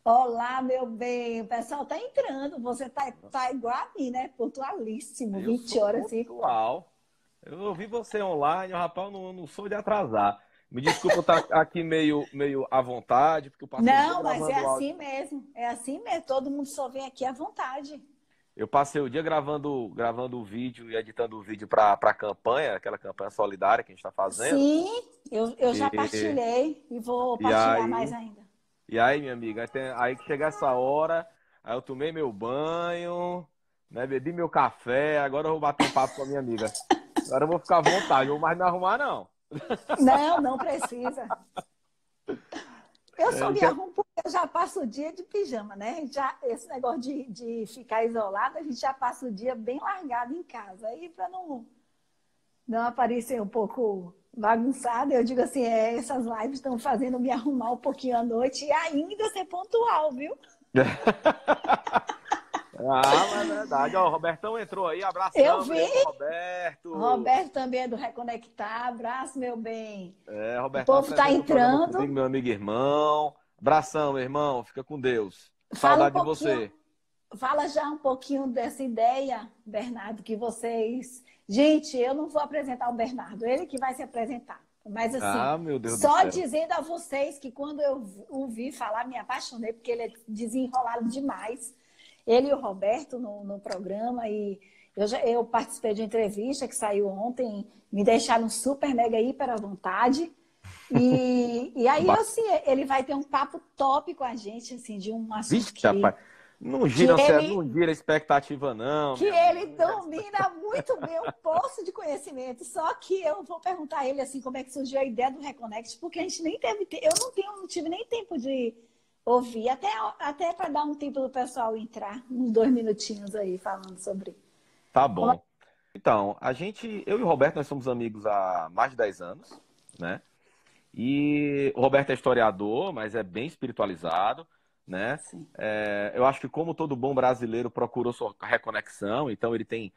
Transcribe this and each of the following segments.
Olá, meu bem. O pessoal tá entrando. Você tá igual a mim, né? Pontualíssimo, Eu 20 sou horas e... pontual. Eu ouvi você online, rapaz, eu não sou de atrasar. Me desculpa eu estar aqui meio à vontade, porque eu passei o dia Não, mas é gravando áudio. assim mesmo. É assim mesmo. Todo mundo só vem aqui à vontade. Eu passei o dia gravando o vídeo e editando o vídeo para a campanha, aquela campanha solidária que a gente está fazendo. Sim, eu já E, partilhei e vou e partilhar mais aí, ainda. e aí, minha amiga, aí que chega essa hora, aí eu tomei meu banho, né, bebi meu café, agora eu vou bater um papo com a minha amiga. Agora eu vou ficar à vontade, não vou mais me arrumar, não. Não, não precisa. Eu só É, me arrumo porque eu já passo o dia de pijama, né? Já, esse negócio de ficar isolado, a gente já passa o dia bem largado em casa. Aí, para não aparecer um pouco bagunçada, eu digo assim, essas lives estão fazendo me arrumar um pouquinho à noite e ainda ser pontual, viu? Ah, mas é verdade. Ó, o Robertão entrou aí. Eu Abração, meu vi, irmão Roberto. Roberto também é do Reconectar, abraço, meu bem. É, O Robertão povo está apresenta o programa comigo, entrando, meu amigo e irmão. Abração, meu irmão. Fica com Deus. fala um Saudade de pouquinho, você. fala já um pouquinho dessa ideia, Bernardo, que vocês... Gente, eu não vou apresentar o Bernardo, ele que vai se apresentar. Mas assim, Ah, meu Deus do só céu. dizendo a vocês que quando eu ouvi falar, me apaixonei, porque ele é desenrolado demais. Ele e o Roberto no programa, e eu participei de uma entrevista que saiu ontem, me deixaram super, mega, hiper à vontade. E aí, Ba- assim, ele vai ter um papo top com a gente, assim, de um assunto Vixe, rapaz. Não que gira, ele não gira a expectativa, não, que minha amiga. ele Não gera domina muito bem o poço de conhecimento. Só que eu vou perguntar a ele assim como é que surgiu a ideia do Reconnect, porque a gente nem teve, eu não tive nem tempo de ouvir, até para dar um tempo do pessoal entrar, uns 2 minutinhos aí falando sobre. Tá Como... bom. Então, eu e o Roberto, nós somos amigos há mais de 10 anos, né? E o Roberto é historiador, mas é bem espiritualizado, né? Sim. Eu acho que como todo bom brasileiro procurou sua reconexão, então ele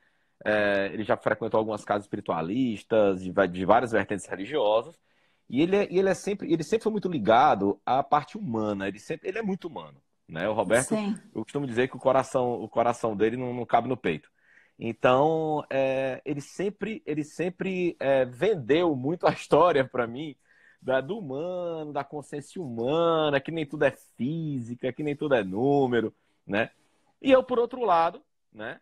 já frequentou algumas casas espiritualistas de várias vertentes religiosas, e ele sempre foi muito ligado à parte humana. Ele é muito humano, né? O Roberto, Sim. eu costumo dizer que o coração dele não cabe no peito. Então, ele sempre vendeu muito a história para mim do humano, da consciência humana, que nem tudo é física, que nem tudo é número, né? E eu, por outro lado, né?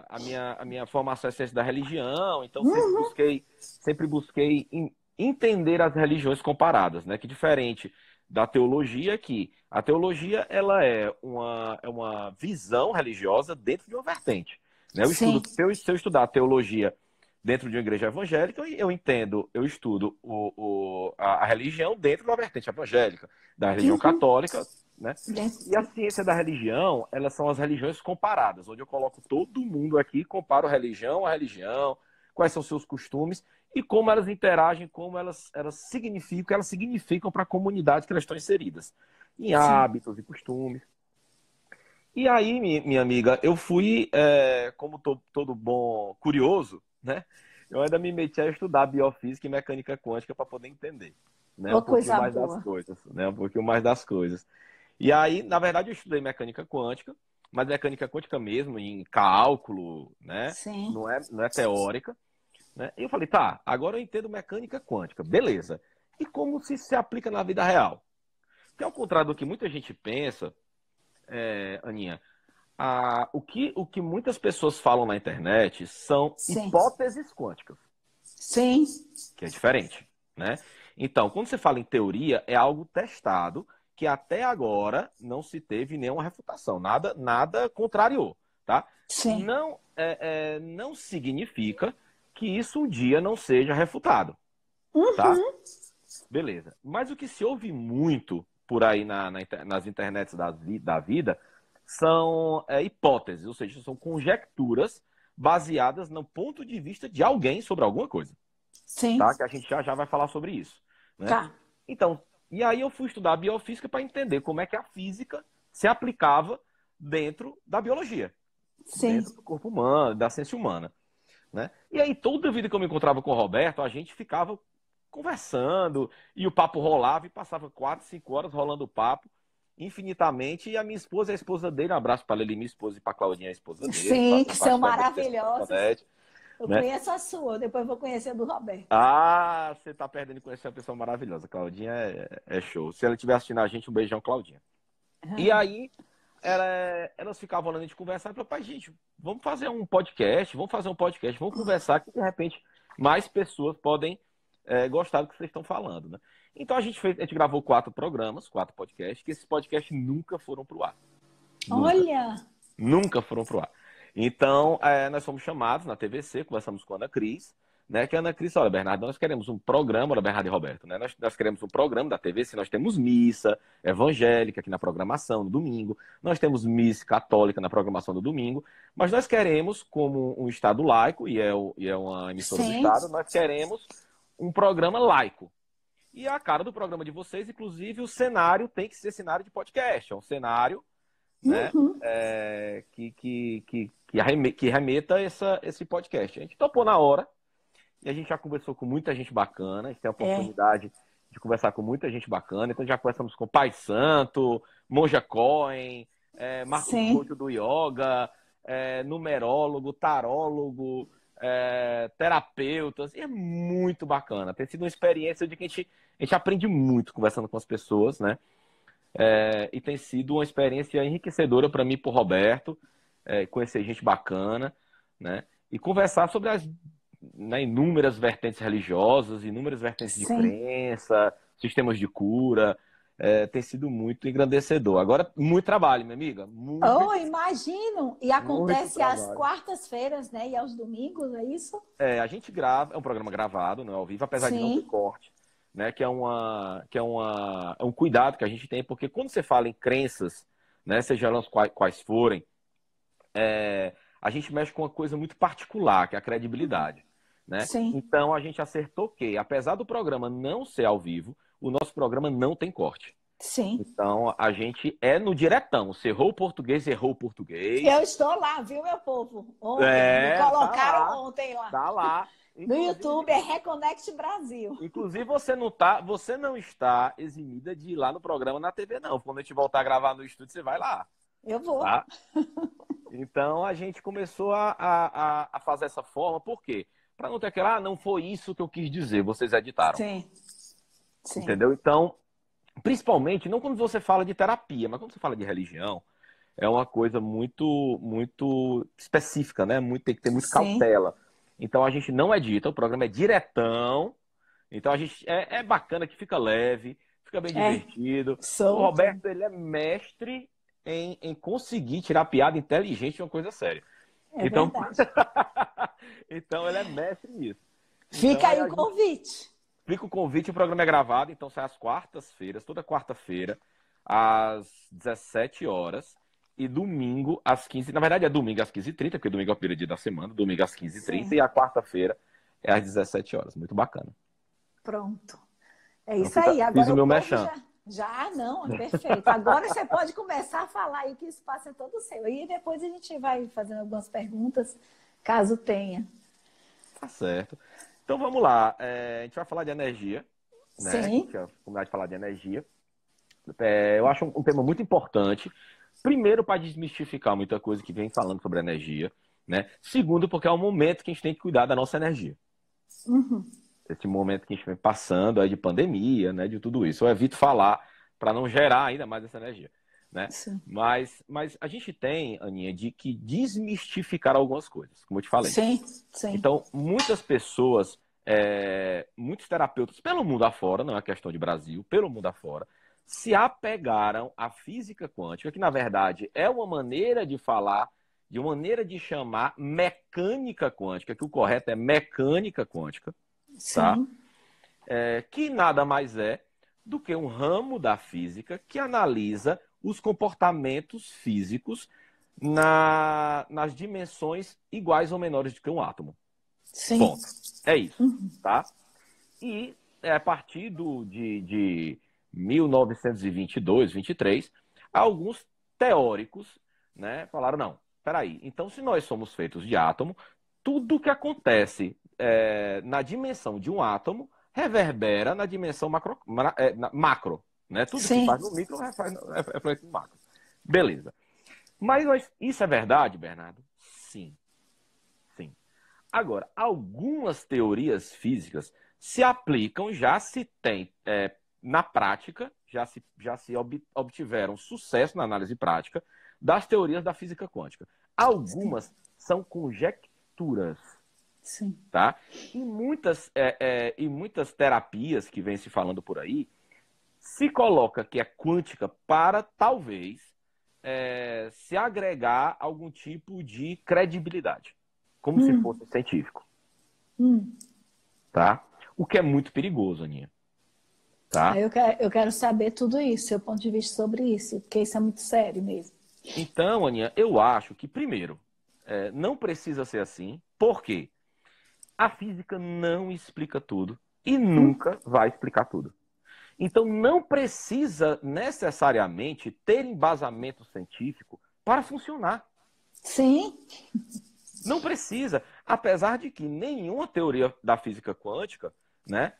A minha formação é ciência da religião, então sempre busquei entender as religiões comparadas, né? Que diferente da teologia, que a teologia ela é uma visão religiosa dentro de uma vertente, né? Sim. Se eu estudar a teologia dentro de uma igreja evangélica, eu estudo a religião dentro da vertente evangélica, da religião católica, né? E a ciência da religião, elas são as religiões comparadas, onde eu coloco todo mundo aqui, comparo religião a religião, quais são seus costumes e como elas interagem, como elas significam, o que elas significam para a comunidade que elas estão inseridas, em Sim. hábitos e costumes. E aí, minha amiga, eu fui, como todo bom curioso, né? Eu ainda me meti a estudar biofísica e mecânica quântica para poder entender, né? Ô, Um pouquinho coisa mais das boa. coisas, né? Um pouquinho mais das coisas. E aí, na verdade, eu estudei mecânica quântica, mas mecânica quântica mesmo, em cálculo, né? Sim. Não é teórica, né? E eu falei, tá, agora eu entendo mecânica quântica, beleza. E como se aplica na vida real? Porque ao contrário do que muita gente pensa, Aninha, o que muitas pessoas falam na internet são Sim. hipóteses quânticas, Sim. que é diferente, né? Então, quando você fala em teoria, é algo testado que até agora não se teve nenhuma refutação, nada contrariou, tá? Sim. Não significa que isso um dia não seja refutado, tá? Beleza. Mas o que se ouve muito por aí nas internets da vida são hipóteses, ou seja, são conjecturas baseadas no ponto de vista de alguém sobre alguma coisa, Sim. tá? Que a gente já vai falar sobre isso, né? Tá. Então, e aí eu fui estudar biofísica para entender como é que a física se aplicava dentro da biologia, Sim. dentro do corpo humano, da ciência humana, né? E aí toda vida que eu me encontrava com o Roberto, a gente ficava conversando e o papo rolava e passava 4, 5 horas rolando o papo. infinitamente, e a minha esposa e a esposa dele. Um abraço para ele, minha esposa, e para Claudinha, a esposa dele. Sim, que são maravilhosos. Eu né? conheço a sua, depois vou conhecer a do Roberto. Ah, você tá perdendo de conhecer uma pessoa maravilhosa. Claudinha é show. Se ela estiver assistindo a gente, um beijão, Claudinha. E aí, elas ficavam olhando a gente conversar e falaram, pai, gente, vamos fazer um podcast, vamos conversar, que de repente mais pessoas podem gostar do que vocês estão falando, né? Então a gente gravou 4 programas, 4 podcasts, que esses podcasts nunca foram pro ar. Olha! Nunca foram pro ar. Então, nós fomos chamados na TVC, conversamos com a Ana Cris, né? Que a Ana Cris, olha, Bernardo, nós queremos um programa, olha, Bernardo e Roberto, né? Nós queremos um programa da TVC, nós temos missa evangélica aqui na programação, no domingo, nós temos missa católica na programação do domingo, mas nós queremos, como um Estado laico, e é uma emissora do Estado, nós queremos um programa laico. E a cara do programa de vocês, inclusive, o cenário tem que ser cenário de podcast, é um cenário, né? Que remeta esse podcast. A gente topou na hora e a gente já conversou com muita gente bacana. A gente tem a oportunidade de conversar com muita gente bacana. Então já conversamos com Pai Santo, Monja Cohen, Marcos Couto do Yoga, numerólogo, tarólogo, terapeutas. E é muito bacana. Tem sido uma experiência de que a gente aprende muito conversando com as pessoas, né? E tem sido uma experiência enriquecedora para mim e para o Roberto, conhecer gente bacana, né? E conversar sobre as inúmeras vertentes religiosas, inúmeras vertentes de crença, sistemas de cura. Tem sido muito engrandecedor. Agora, muito trabalho, minha amiga. Imagino! E acontece às quartas-feiras, né? E aos domingos, é isso? A gente grava, é um programa gravado, não é ao vivo, apesar de não ter corte. Né, que é um cuidado que a gente tem, porque quando você fala em crenças, né, seja elas quais forem, a gente mexe com uma coisa muito particular, que é a credibilidade. Né? Então a gente acertou que, apesar do programa não ser ao vivo, o nosso programa não tem corte. Então a gente no diretão. Se errou o português, errou o português. Eu estou lá, viu, meu povo? Ontem, me colocaram lá, ontem lá. Tá lá. No YouTube Reconnect Brasil. Inclusive, você não está eximida de ir lá no programa na TV, não. Quando a gente voltar a gravar no estúdio, você vai lá. Eu vou. Tá? Então, a gente começou a fazer essa forma. Por quê? Para não ter aquela, não foi isso que eu quis dizer, vocês editaram. Sim. Entendeu? Então, principalmente, não quando você fala de terapia, mas quando você fala de religião, é uma coisa muito, muito específica, né? Tem que ter muita cautela. Então a gente não edita, o programa é diretão. Então a gente é bacana que fica leve, fica bem divertido. O Roberto, ele é mestre em conseguir tirar piada inteligente de uma coisa séria. Então, então ele é mestre nisso. Fica aí o convite. Fica o convite, o programa é gravado, então sai às quartas-feiras, toda quarta-feira, às 17 horas. E domingo às 15h. Na verdade, é domingo às 15h30, porque domingo é o primeiro dia da semana. Domingo às 15h30 e a quarta-feira é às 17 horas. Muito bacana. Pronto. É isso aí. Agora fiz o meu mexão. Não, é perfeito. Agora você pode começar a falar aí que o espaço é todo seu. E depois a gente vai fazendo algumas perguntas, caso tenha. Tá certo. Então vamos lá. A gente vai falar de energia. Né? A gente vai começar a falar de energia. Eu acho um tema muito importante. Primeiro, para desmistificar muita coisa que vem falando sobre energia, né? Segundo, porque é um momento que a gente tem que cuidar da nossa energia. Esse momento que a gente vem passando aí de pandemia, né? De tudo isso. Eu evito falar para não gerar ainda mais essa energia, né? Mas a gente tem, Aninha, de que desmistificar algumas coisas, como eu te falei. Então, muitas pessoas, muitos terapeutas pelo mundo afora, não é questão de Brasil, pelo mundo afora, se apegaram à física quântica, que na verdade é uma maneira de falar, de uma maneira de chamar mecânica quântica, que o correto é mecânica quântica, tá? Que nada mais é do que um ramo da física que analisa os comportamentos físicos nas dimensões iguais ou menores do que um átomo. Ponto. É isso, tá? E a partir de 1922, 23, alguns teóricos, né, falaram, não, peraí, então se nós somos feitos de átomo, tudo que acontece na dimensão de um átomo reverbera na dimensão macro, né? Tudo que Sim. faz no micro reflete no macro. Beleza. Mas isso é verdade, Bernardo? Sim. Sim. Agora, algumas teorias físicas se aplicam, já se tem, na prática, já se obtiveram sucesso na análise prática das teorias da física quântica. Algumas Sim. são conjecturas, Sim. tá? E muitas terapias que vêm se falando por aí, se coloca que é quântica para, talvez, se agregar algum tipo de credibilidade, como se fosse científico, Hum. tá? O que é muito perigoso, Aninha, tá? Aí eu quero saber tudo isso, seu ponto de vista sobre isso, porque isso é muito sério mesmo. Então, Aninha, eu acho que, primeiro, não precisa ser assim, porque a física não explica tudo e nunca vai explicar tudo. Então, não precisa necessariamente ter embasamento científico para funcionar. Sim. Não precisa, apesar de que nenhuma teoria da física quântica, né,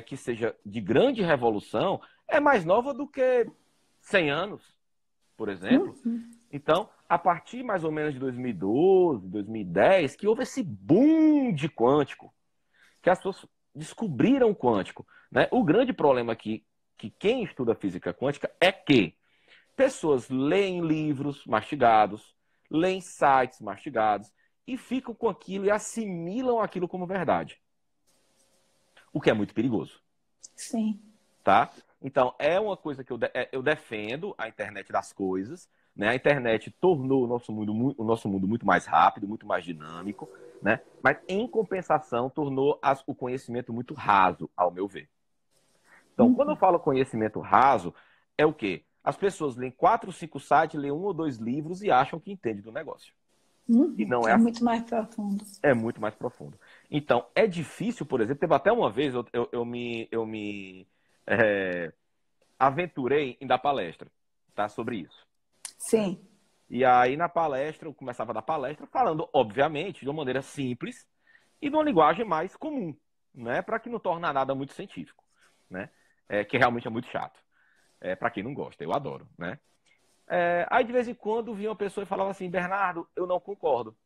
que seja de grande revolução, é mais nova do que 100 anos, por exemplo. Então, a partir mais ou menos de 2012, 2010, que houve esse boom de quântico, que as pessoas descobriram o quântico, né? O grande problema aqui, que quem estuda física quântica, é que pessoas leem livros mastigados, leem sites mastigados e ficam com aquilo e assimilam aquilo como verdade. O que é muito perigoso, Sim. tá? Então, é uma coisa que eu defendo a internet das coisas, né? A internet tornou o nosso mundo muito mais rápido, muito mais dinâmico, né? Mas, em compensação, tornou o conhecimento muito raso, ao meu ver. Então, quando eu falo conhecimento raso, é o quê? As pessoas leem 4, 5 sites, leem 1 ou 2 livros e acham que entende do negócio. E não é É assim. muito mais profundo. É muito mais profundo. Então, é difícil, por exemplo, teve até uma vez eu me aventurei em dar palestra, tá, sobre isso. Sim. E aí, na palestra, eu começava a dar palestra falando, obviamente, de uma maneira simples e de uma linguagem mais comum, né, para que não torne nada muito científico, né, que realmente é muito chato. Para quem não gosta, eu adoro, né? Aí, de vez em quando, vinha uma pessoa e falava assim, Bernardo, eu não concordo.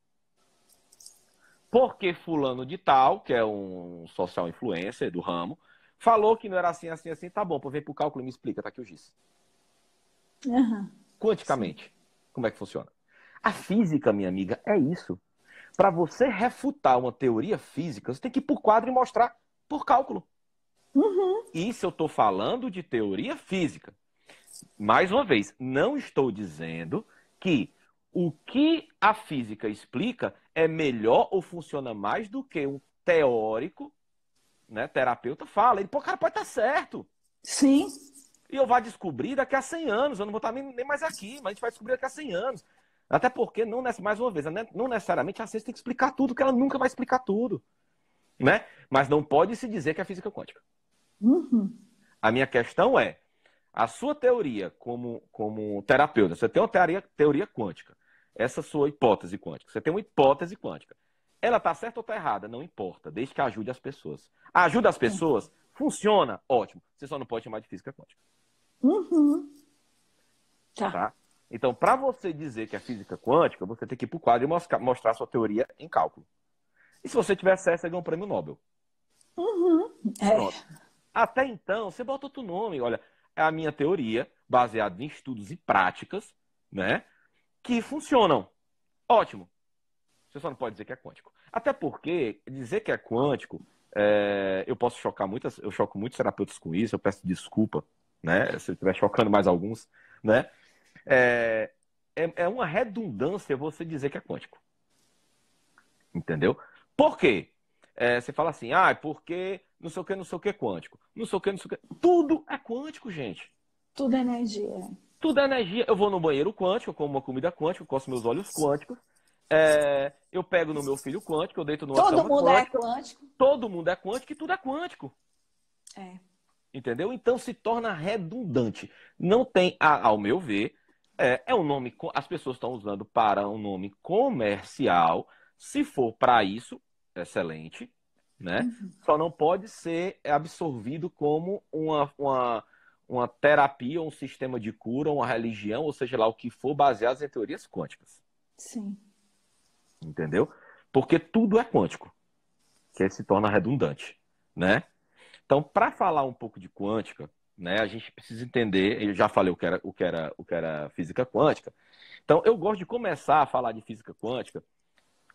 Porque fulano de tal, que é um social influencer do ramo, falou que não era assim, assim, assim, tá bom, pô, vem pro cálculo e me explica, tá aqui o giz. Uhum. Quanticamente, como é que funciona? A física, minha amiga, é isso. Para você refutar uma teoria física, você tem que ir por quadro e mostrar por cálculo. Isso eu estou falando de teoria física. Mais uma vez, não estou dizendo que o que a física explica é melhor ou funciona mais do que um teórico, né, terapeuta fala. Ele, pô, cara, pode estar certo. Sim. E eu vou descobrir daqui a 100 anos. Eu não vou estar nem mais aqui, mas a gente vai descobrir daqui a 100 anos. Até porque, mais uma vez, não necessariamente a ciência tem que explicar tudo, que ela nunca vai explicar tudo. Né? Mas não pode se dizer que é física quântica. A minha questão é, a sua teoria como terapeuta, você tem uma teoria quântica, essa sua hipótese quântica, você tem uma hipótese quântica. Ela está certa ou está errada? Não importa, desde que ajude as pessoas. Ajuda as pessoas? Funciona? Ótimo. Você só não pode chamar de física quântica. Tá. Tá? Então, para você dizer que é física quântica, você tem que ir para o quadro e mostrar a sua teoria em cálculo. E se você tiver acesso, você ganha um prêmio Nobel. Pronto. Até então, você bota outro nome. Olha, é a minha teoria, baseada em estudos e práticas, né, que funcionam. Ótimo. Você só não pode dizer que é quântico. Até porque dizer que é quântico, eu posso chocar eu choco muitos terapeutas com isso, eu peço desculpa, né, se eu estiver chocando mais alguns, né. É uma redundância você dizer que é quântico. Entendeu? Por quê? Você fala assim, porque não sei o que é quântico. Não sei o que, não sei o que. Tudo é quântico, gente. Tudo é energia. Tudo é energia. Eu vou no banheiro quântico, eu como uma comida quântica, eu coço meus olhos quânticos. Eu pego no meu filho quântico, eu deito numa Todo cama mundo é quântica. quântico. Todo mundo é quântico e tudo é quântico. É. Entendeu? Então se torna redundante. Não tem, ao meu ver, um nome, as pessoas estão usando para um nome comercial. Se for para isso, excelente, né? Só não pode ser absorvido como uma terapia, um sistema de cura, uma religião, ou seja lá o que for, baseados em teorias quânticas. Sim. Entendeu? Porque tudo é quântico, que aí se torna redundante, né? Então, para falar um pouco de quântica, né, a gente precisa entender, eu já falei o que era física quântica. Então, eu gosto de começar a falar de física quântica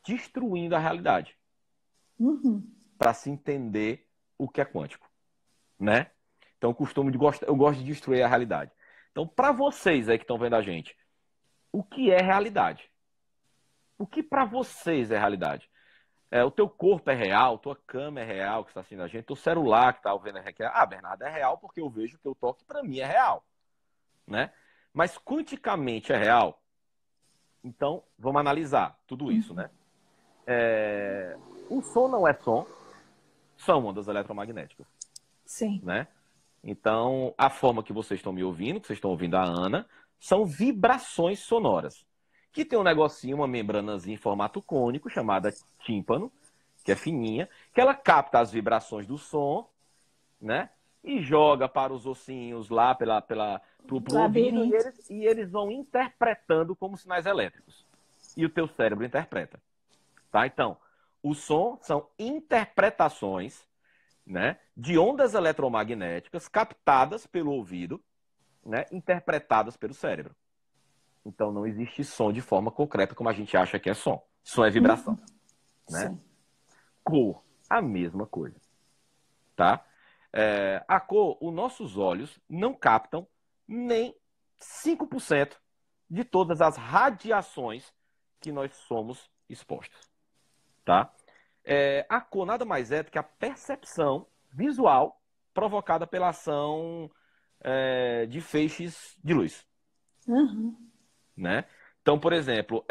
destruindo a realidade, para se entender o que é quântico, né? Então, eu gosto de destruir a realidade. Então, para vocês aí que estão vendo a gente, o que é realidade? O que para vocês é realidade? O teu corpo é real, tua cama é real que está assistindo a gente, teu celular que está vendo é real. Ah, Bernardo, é real porque eu vejo que eu toco e para mim é real, né? Mas quanticamente é real? Então, vamos analisar tudo isso, né? O som não é som, são ondas eletromagnéticas, Sim. né? Então, a forma que vocês estão me ouvindo, que vocês estão ouvindo a Ana, são vibrações sonoras. Que tem um negocinho, uma membranazinha em formato cônico, chamada tímpano, que é fininha, que ela capta as vibrações do som, né? E joga para os ossinhos lá pro ouvido, e eles vão interpretando como sinais elétricos. E o teu cérebro interpreta. Tá? Então, o som são interpretações, né, de ondas eletromagnéticas captadas pelo ouvido, né, interpretadas pelo cérebro. Então não existe som de forma concreta como a gente acha que é som. Som é vibração, né? Sim. Cor, a mesma coisa, tá? A cor, os nossos olhos não captam nem 5% de todas as radiações que nós somos expostos, tá? A cor nada mais é do que a percepção visual provocada pela ação de feixes de luz. Né? Então, por exemplo,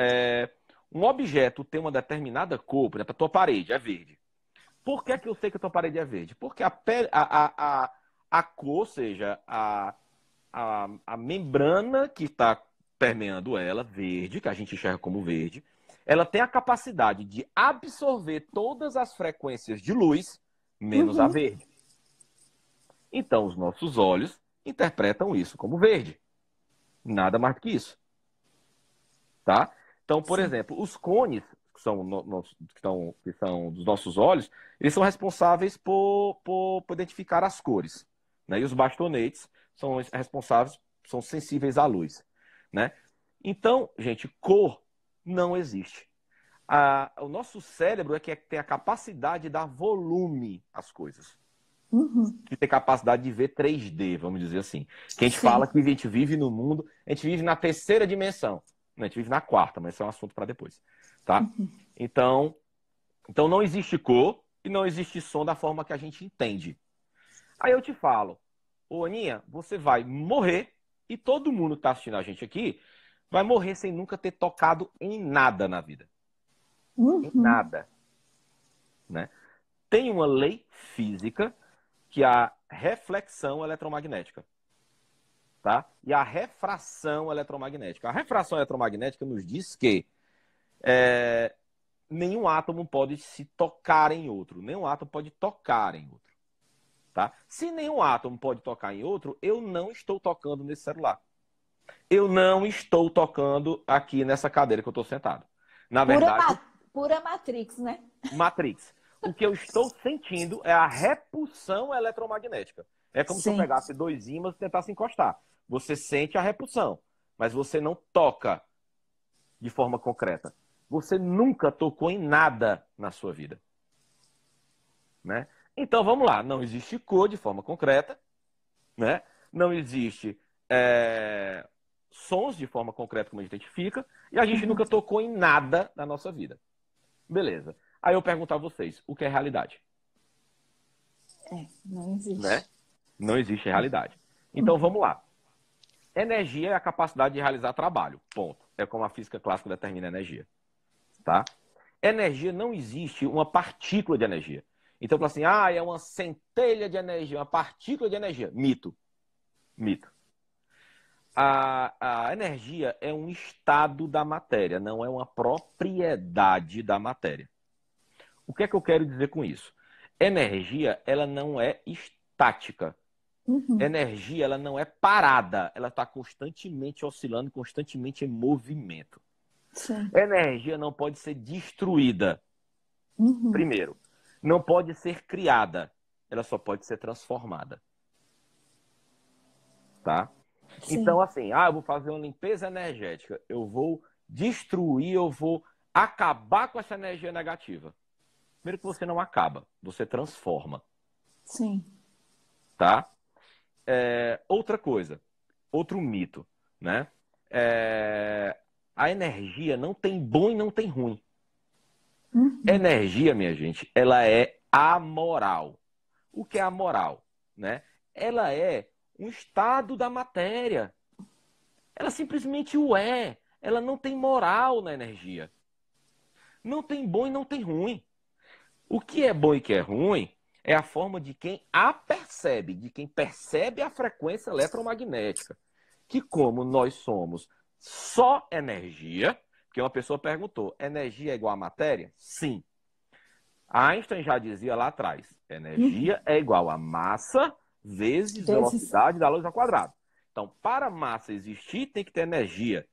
um objeto tem uma determinada cor, por exemplo, a tua parede é verde. Por que que eu sei que a tua parede é verde? Porque a cor, ou seja, a membrana que está permeando ela, verde, que a gente enxerga como verde, ela tem a capacidade de absorver todas as frequências de luz, menos a verde. Então, os nossos olhos interpretam isso como verde. Nada mais do que isso. Tá? Então, por exemplo, os cones, que são dos nossos olhos, eles são responsáveis por identificar as cores. Né? E os bastonetes são responsáveis, são sensíveis à luz. Né? Então, gente, cor não existe. O nosso cérebro que tem a capacidade de dar volume às coisas. Que tem capacidade de ver 3D, vamos dizer assim. Que a gente fala que a gente vive no mundo, a gente vive na terceira dimensão. A gente vive na quarta, mas esse é um assunto para depois. Tá? Então não existe cor e não existe som da forma que a gente entende. Aí eu te falo, ô Aninha, você vai morrer e todo mundo que está assistindo a gente aqui vai morrer sem nunca ter tocado em nada na vida. Em nada. Né? Tem uma lei física que é a reflexão eletromagnética. Tá? E a refração eletromagnética. A refração eletromagnética nos diz que nenhum átomo pode se tocar em outro. Nenhum átomo pode tocar em outro. Tá? Se nenhum átomo pode tocar em outro, eu não estou tocando nesse celular. Eu não estou tocando aqui nessa cadeira que eu estou sentado. Na verdade... Pura Matrix, né? Matrix. O que eu estou sentindo é a repulsão eletromagnética. É como se eu pegasse dois ímãs e tentasse encostar. Você sente a repulsão, mas você não toca de forma concreta. Você nunca tocou em nada na sua vida. Né? Então, vamos lá. Não existe cor de forma concreta. Né? Não existe sons de forma concreta como a gente identifica. E a gente nunca tocou em nada na nossa vida. Beleza. Aí eu pergunto a vocês, o que é realidade? Não existe. Né? Não existe realidade. Então, vamos lá. Energia é a capacidade de realizar trabalho. Ponto. É como a física clássica determina a energia. Tá? Energia não existe uma partícula de energia. Então, fala assim, é uma centelha de energia, uma partícula de energia. Mito. Mito. A energia é um estado da matéria, não é uma propriedade da matéria. O que é que eu quero dizer com isso? Energia, ela não é estática. Uhum. Energia, ela não é parada, ela está constantemente oscilando, constantemente em movimento. Sim. Energia não pode ser destruída, Uhum. primeiro. Não pode ser criada, ela só pode ser transformada. Tá? Então, Sim. assim, eu vou fazer uma limpeza energética, eu vou destruir, eu vou acabar com essa energia negativa. Primeiro que você não acaba, você transforma, Sim. tá? Outra coisa, outro mito, né? A energia não tem bom e não tem ruim. Uhum. Energia, minha gente, ela é amoral. O que é amoral, né? Ela é um estado da matéria. Ela simplesmente o é. Ela não tem moral na energia. Não tem bom e não tem ruim. O que é bom e o que é ruim é a forma de quem a percebe, de quem percebe a frequência eletromagnética. Que como nós somos só energia, porque uma pessoa perguntou, energia é igual a matéria? Sim. Einstein já dizia lá atrás, Uhum. energia é igual a massa vezes Vezes. velocidade da luz ao quadrado. Então, para a massa existir, tem que ter energia,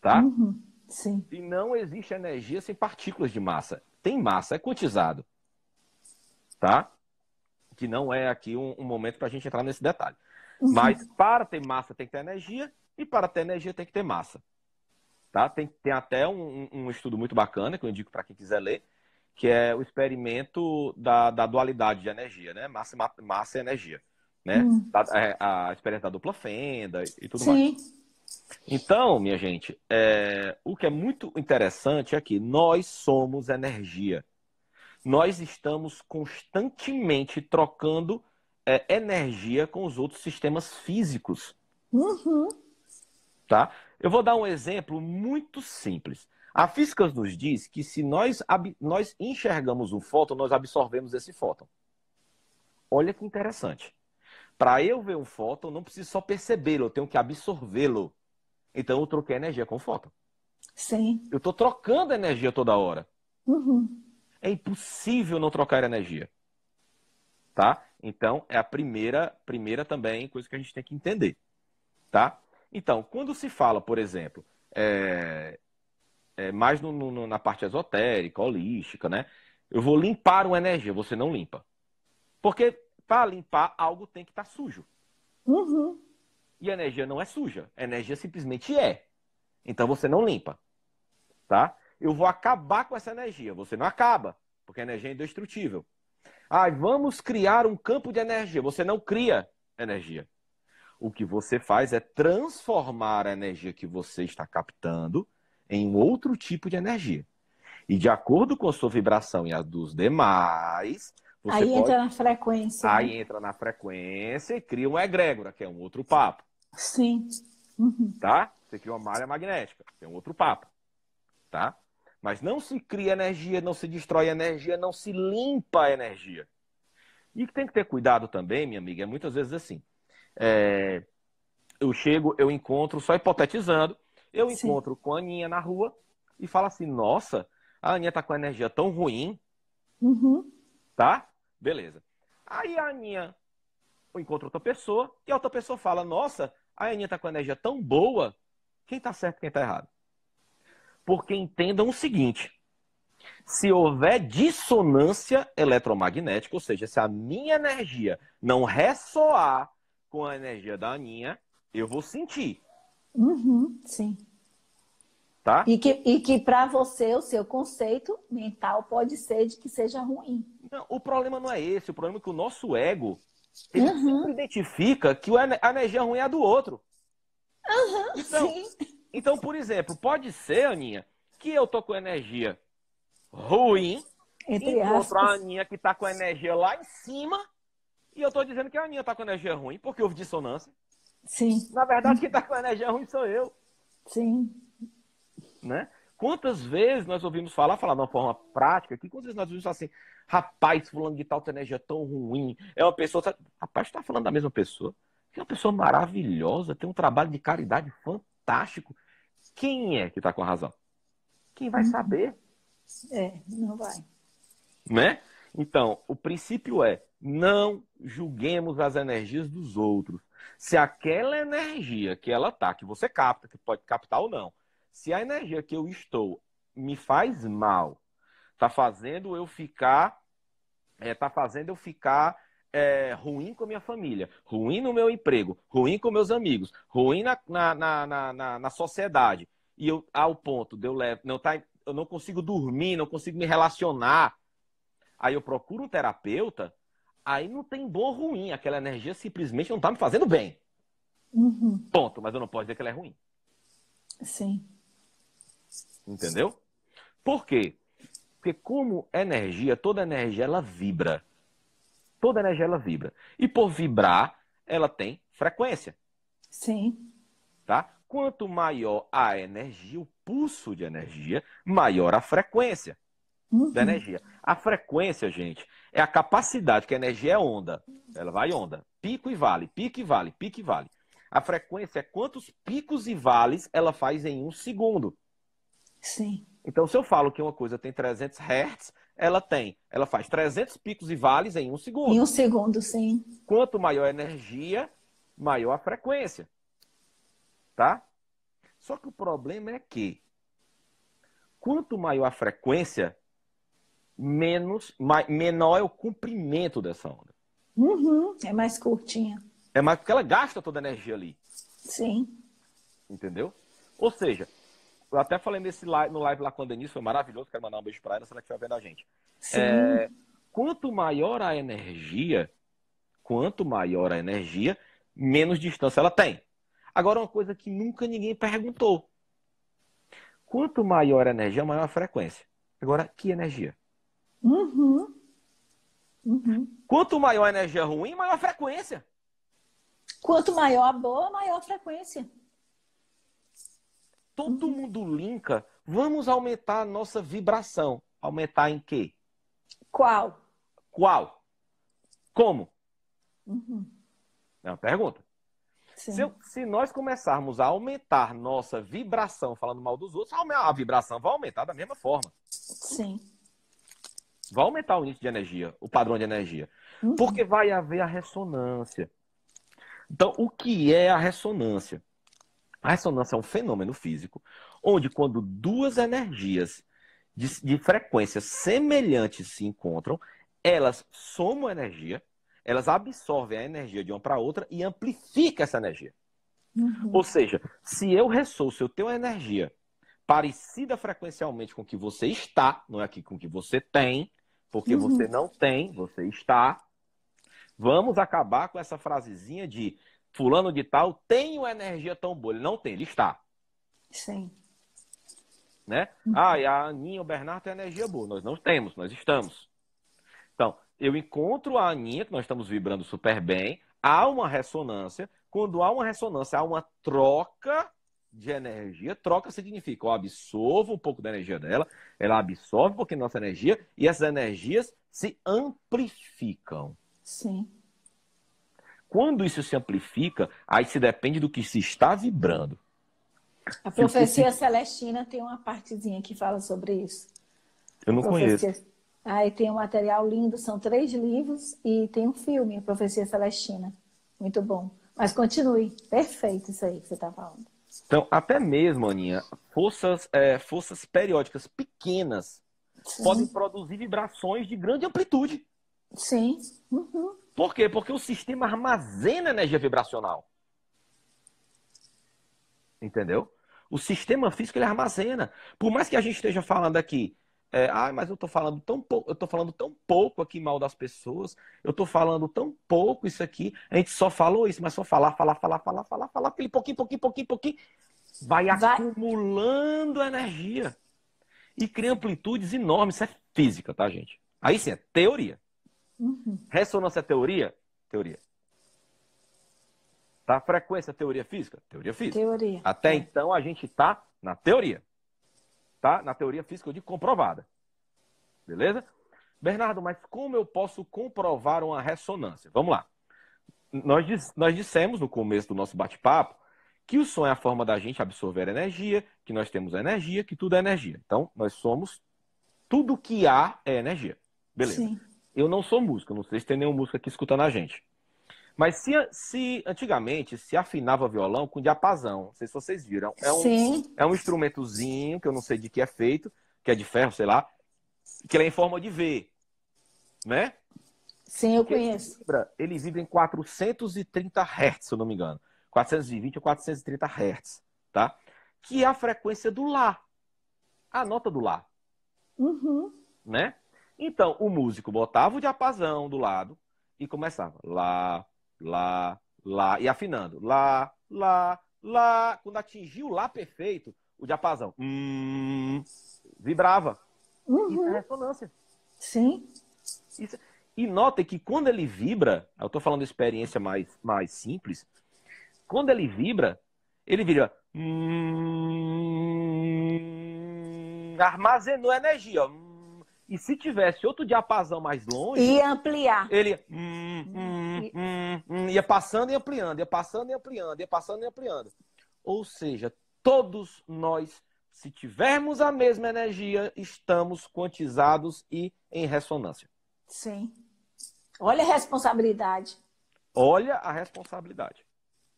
tá? Uhum. Sim. E não existe energia sem partículas de massa. Tem massa, é quantizado, tá? Que não é aqui um momento para a gente entrar nesse detalhe. Mas Uhum. para ter massa tem que ter energia e para ter energia tem que ter massa, tá? Tem até um estudo muito bacana que eu indico para quem quiser ler, que é o experimento da dualidade de energia, né? Massa e energia, né? Uhum. A experiência da dupla fenda e tudo mais. Sim. Então, minha gente, o que é muito interessante é que nós somos energia. Nós estamos constantemente trocando energia com os outros sistemas físicos, Uhum. tá? Eu vou dar um exemplo muito simples. A física nos diz que se nós enxergamos um fóton, nós absorvemos esse fóton. Olha que interessante. Para eu ver um fóton, eu não preciso só percebê-lo, eu tenho que absorvê-lo. Então eu troquei energia com o fóton. Sim. Eu estou trocando energia toda hora. Uhum. É impossível não trocar energia, tá? Então é a primeira também coisa que a gente tem que entender, tá? Então, quando se fala, por exemplo, mais na parte esotérica, holística, né? Eu vou limpar uma energia, você não limpa. Porque para limpar, algo tem que estar sujo. Uhum. E a energia não é suja, a energia simplesmente é. Então você não limpa, tá? Eu vou acabar com essa energia, você não acaba, porque a energia é indestrutível. Vamos criar um campo de energia, você não cria energia. O que você faz é transformar a energia que você está captando em um outro tipo de energia. E de acordo com a sua vibração e a dos demais, você Aí pode. entra na frequência, né? Aí entra na frequência e cria uma egrégora, que é um outro papo. Sim. Uhum. Tá? Você cria uma malha magnética, que é um outro papo. Tá? Mas não se cria energia, não se destrói energia, não se limpa a energia. E tem que ter cuidado também, minha amiga, é muitas vezes assim. Eu encontro, só hipotetizando, eu Sim. encontro com a Aninha na rua e falo assim, nossa, a Aninha tá com energia tão ruim, Uhum. tá? Beleza. Aí a Aninha encontra outra pessoa e a outra pessoa fala, nossa, a Aninha tá com energia tão boa, quem tá certo e quem tá errado? Porque entendam o seguinte, se houver dissonância eletromagnética, ou seja, se a minha energia não ressoar com a energia da Aninha, eu vou sentir, Uhum. Sim. tá? E que para você, o seu conceito mental pode ser de que seja ruim. Não, o problema não é esse, o problema é que o nosso ego, ele sempre Uhum. identifica que a energia ruim é a do outro. Então, Sim. então, por exemplo, pode ser, Aninha, que eu tô com energia ruim, Entre encontro a aspas. Aninha que tá com a energia lá em cima, e eu tô dizendo que a Aninha tá com energia ruim, porque houve dissonância. Sim. Na verdade, quem tá com energia ruim sou eu, Sim. né? Quantas vezes nós ouvimos falar de uma forma prática, que quantas vezes nós ouvimos falar assim, rapaz, fulano de tal tem energia tão ruim, é uma pessoa, rapaz, tu tá falando da mesma pessoa, que é uma pessoa maravilhosa, tem um trabalho de caridade fantástico. Quem é que tá com a razão? Quem vai saber, Não vai. né? Então, o princípio é: não julguemos as energias dos outros. Se aquela energia que ela tá, que você capta, que pode captar ou não, se a energia que eu estou me faz mal, tá fazendo eu ficar, ruim com a minha família, ruim no meu emprego, ruim com meus amigos, ruim na sociedade, e eu, ao ponto de eu não consigo dormir, não consigo me relacionar, aí eu procuro um terapeuta, aí não tem bom ou ruim, aquela energia simplesmente não tá me fazendo bem. Uhum. Ponto, mas eu não posso dizer que ela é ruim. Sim. Entendeu? Por quê? Porque como energia, toda energia ela vibra. Toda energia ela vibra. E por vibrar, ela tem frequência. Sim. Tá? Quanto maior a energia, o pulso de energia, maior a frequência da Uhum. energia. A frequência, gente, é a capacidade, que a energia é onda. Ela vai onda. Pico e vale, pico e vale, pico e vale. A frequência é quantos picos e vales ela faz em um segundo. Sim. Então, se eu falo que uma coisa tem 300 Hz, ela faz 300 picos e vales em um Em segundo. um segundo, sim. Quanto maior a energia, maior a frequência. Tá? Só que o problema é que quanto maior a frequência, menor é o comprimento dessa onda. Uhum. É mais curtinha. É mais porque ela gasta toda a energia ali. Sim. Entendeu? Ou seja, eu até falei no live lá com a Denise, foi maravilhoso, quero mandar um beijo pra ela se ela estiver vendo a gente. Sim. Quanto maior a energia, menos distância ela tem. Agora, uma coisa que nunca ninguém perguntou. Quanto maior a energia, maior a frequência. Agora, que energia? Uhum. Uhum. Quanto maior a energia ruim, maior a frequência. Quanto maior a boa, maior a frequência. Todo mundo linka. Vamos aumentar a nossa vibração. Aumentar em quê? Qual? Qual? Como? Uhum. É uma pergunta. Se nós começarmos a aumentar nossa vibração falando mal dos outros, a vibração vai aumentar da mesma forma. Sim. Vai aumentar o índice de energia, o padrão de energia. Uhum. Porque vai haver a ressonância. Então, o que é a ressonância? A ressonância é um fenômeno físico, onde quando duas energias de frequência semelhantes se encontram, elas somam energia, elas absorvem a energia de uma para outra e amplificam essa energia. Uhum. Ou seja, se eu ressoo, se eu tenho uma energia parecida frequencialmente com o que você está, não é aqui com o que você tem, porque você não tem, você está. Vamos acabar com essa frasezinha de fulano de tal tem uma energia tão boa. Ele não tem, ele está. Sim. Né? E a Aninha e o Bernardo têm energia boa. Nós não temos, nós estamos. Então, eu encontro a Aninha, que nós estamos vibrando super bem, há uma ressonância. Quando há uma ressonância, há uma troca de energia. Troca significa, eu absorvo um pouco da energia dela, ela absorve um pouquinho da nossa energia, e essas energias se amplificam. Sim. Quando isso se amplifica, aí se depende do que se está vibrando. A profecia celestina tem uma partezinha que fala sobre isso. Eu não conheço. E tem um material lindo, são 3 livros e tem um filme, a Profecia Celestina. Muito bom. Mas continue. Perfeito isso aí que você está falando. Então, até mesmo, Aninha, forças periódicas pequenas podem produzir vibrações de grande amplitude. Sim. Uhum. Por quê? Porque o sistema armazena energia vibracional. Entendeu? O sistema físico ele armazena. Por mais que a gente esteja falando aqui, mas eu estou falando tão pouco aqui mal das pessoas, eu estou falando tão pouco isso aqui, a gente só falou isso, mas só falar, aquele pouquinho, vai acumulando energia e cria amplitudes enormes. Isso é física, tá, gente? Aí sim, é teoria. Uhum. Ressonância é teoria? Teoria. Tá? Frequência, teoria física? Teoria física. Teoria. Até então a gente tá na teoria. Tá? Na teoria física eu digo comprovada. Beleza? Bernardo, mas como eu posso comprovar uma ressonância? Vamos lá. Nós dissemos no começo do nosso bate-papo que o som é a forma da gente absorver energia, que nós temos energia, que tudo é energia. Então, nós somos... Tudo que há é energia. Beleza. Sim. Eu não sou músico, não sei se tem nenhum músico aqui escutando a gente. Mas se antigamente se afinava violão com diapasão, não sei se vocês viram. Sim, É um instrumentozinho, que eu não sei de que é feito, que é de ferro, sei lá, que ele é em forma de V, né? sim, eu Que conheço. ele vibra em 430 Hz, se eu não me engano. 420 ou 430 Hz, tá? Que é a frequência do Lá, a nota do Lá, Uhum. né? Então, o músico botava o diapasão do lado e começava Lá, Lá, Lá, e afinando. Lá, Lá, Lá. Quando atingiu o Lá perfeito, o diapasão vibrava. Isso é Uhum. ressonância. Sim. Isso... E notem que quando ele vibra, eu estou falando de experiência mais simples, quando ele vibra. Armazenou energia. E se tivesse outro diapasão mais longe, E ampliar. ele E- ia passando e ampliando, ia passando e ampliando, ia passando e ampliando. Ou seja, todos nós, se tivermos a mesma energia, estamos quantizados e em ressonância. Sim. Olha a responsabilidade. Olha a responsabilidade.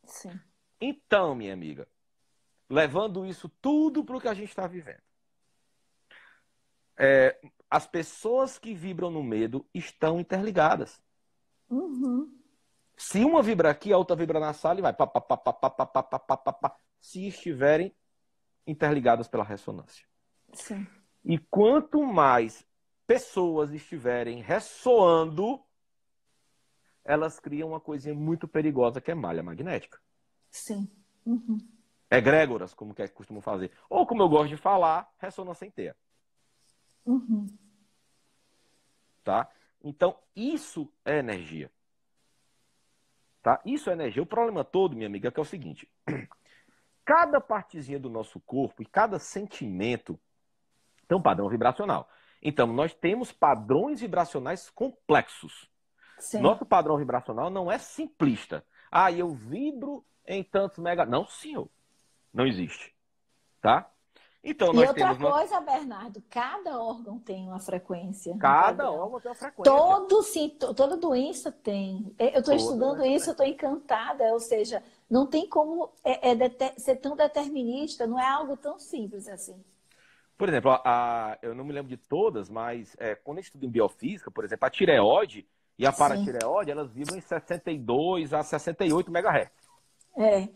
Sim. Então, minha amiga, levando isso tudo para o que a gente está vivendo. As pessoas que vibram no medo estão interligadas. Uhum. Se uma vibra aqui, a outra vibra na sala e vai pá, pá, pá, pá, pá, pá, pá, pá, pá, pá, pá, se estiverem interligadas pela ressonância. Sim. E quanto mais pessoas estiverem ressoando, elas criam uma coisinha muito perigosa que é malha magnética. Sim. Uhum. Egrégoras, como que costumam fazer. Ou, como eu gosto de falar, ressonância inteira. Uhum. Tá? Então, isso é energia. Tá? Isso é energia. O problema todo, minha amiga, é que é o seguinte. Cada partezinha do nosso corpo e cada sentimento tem um padrão vibracional. Então, nós temos padrões vibracionais complexos. Sim. Nosso padrão vibracional não é simplista. Ah, eu vibro em tantos mega... Não, senhor. Não existe. Tá? Então, E nós outra temos... coisa, Bernardo, cada órgão tem uma frequência, um Cada padrão. órgão tem uma frequência. Toda doença tem. Eu estou Toda estudando doença isso, tem. eu estou encantada. Ou seja, não tem como ser tão determinista, não é algo tão simples assim. Por exemplo, eu não me lembro de todas, mas quando eu estudo em biofísica, por exemplo, a tireoide e a Sim, paratireoide, elas vibram em 62 a 68 MHz, é.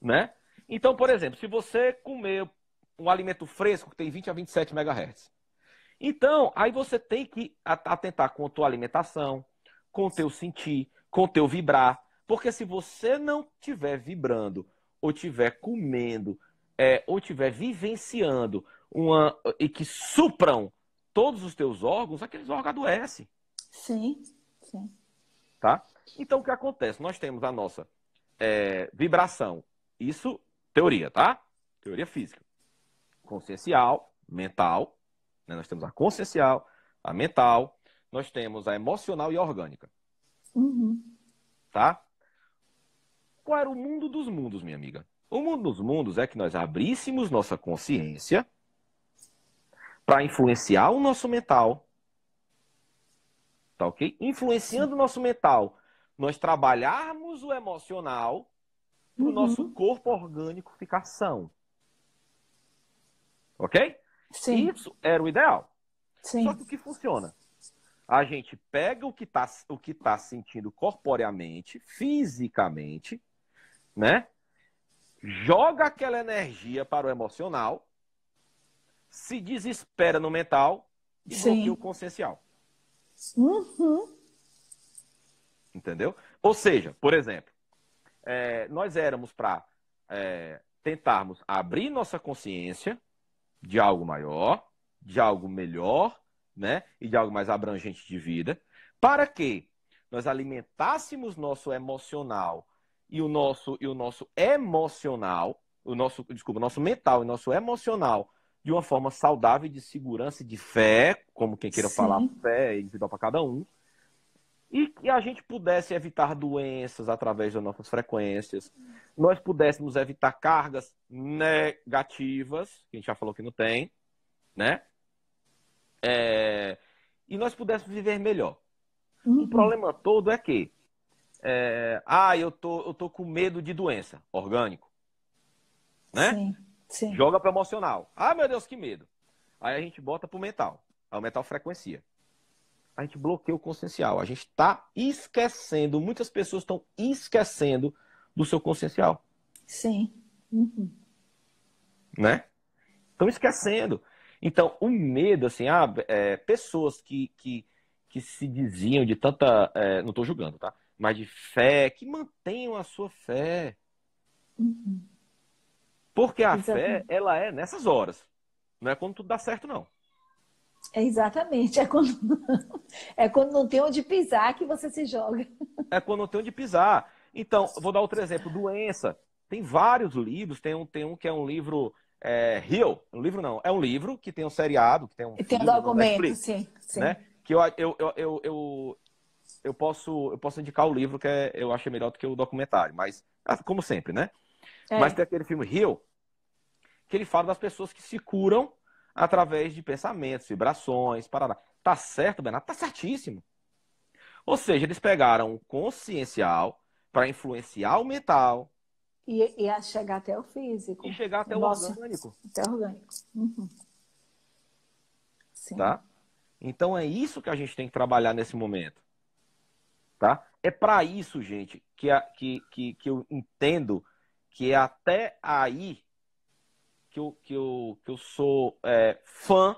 né? Então, por exemplo, se você comer um alimento fresco que tem 20 a 27 MHz, então, aí você tem que atentar com a tua alimentação, com o teu sentir, com o teu vibrar, porque se você não estiver vibrando, ou estiver comendo, ou estiver vivenciando e que supram todos os teus órgãos, aqueles órgãos adoecem, Sim, sim. tá? Então, o que acontece? Nós temos a nossa vibração, isso, teoria, tá? Teoria física. Consciencial, mental, né? Nós temos a consciencial, a mental, nós temos a emocional e a orgânica, Uhum. tá? Qual era o mundo dos mundos, minha amiga? O mundo dos mundos é que nós abríssemos nossa consciência para influenciar o nosso mental, tá ok? Sim. Influenciando o nosso mental, nós trabalharmos o emocional para o nosso Uhum. corpo orgânico ficar são, ok? Sim, Isso era o ideal. Só sim. que o que funciona? A gente pega o que tá sentindo corporeamente, fisicamente, né? Joga aquela energia para o emocional, se desespera no mental e bloqueia o Sim. consciencial. Uhum. Entendeu? Ou seja, por exemplo, nós éramos para tentarmos abrir nossa consciência de algo maior, de algo melhor, né? E de algo mais abrangente de vida, para que nós alimentássemos nosso emocional e o nosso emocional, desculpa, nosso mental e nosso emocional de uma forma saudável, de segurança e de fé, como quem queira falar, Sim. fé é individual para cada um, e que a gente pudesse evitar doenças através das nossas frequências, nós pudéssemos evitar cargas negativas, que a gente já falou que não tem, né? E nós pudéssemos viver melhor. O problema todo é que eu tô com medo de doença orgânico, né? Sim, sim. Joga para emocional. Ah, meu Deus, que medo. Aí a gente bota pro mental. Aí o mental frequencia. A gente bloqueia o consciencial. A gente está esquecendo, muitas pessoas estão esquecendo do seu consciencial. Sim. Né? Estão esquecendo. Então, o medo, assim, pessoas que se diziam de tanta, não estou julgando, tá? Mas de fé, que mantenham a sua fé. Porque a fé, Exatamente. ela é nessas horas. Não é quando tudo dá certo, não. Exatamente. É quando não tem onde pisar que você se joga. É quando não tem onde pisar. Então, vou dar outro exemplo. Doença. Tem vários livros. Tem um que é um livro Heal. Um livro não. É um livro que tem um seriado, que tem um E tem um filme no documento, Netflix. sim, sim. Né? Que eu posso indicar o livro que eu achei melhor do que o documentário. Mas, como sempre, né? Mas tem aquele filme Heal, que ele fala das pessoas que se curam através de pensamentos, vibrações, parará. Tá certo, Bernardo? Tá certíssimo. Ou seja, eles pegaram o consciencial para influenciar o mental E a chegar até o e físico. chegar até o Nossa, orgânico, até o orgânico. Sim. tá? Então é isso que a gente tem que trabalhar nesse momento, tá? É para isso, gente, que eu entendo que é até aí que eu sou fã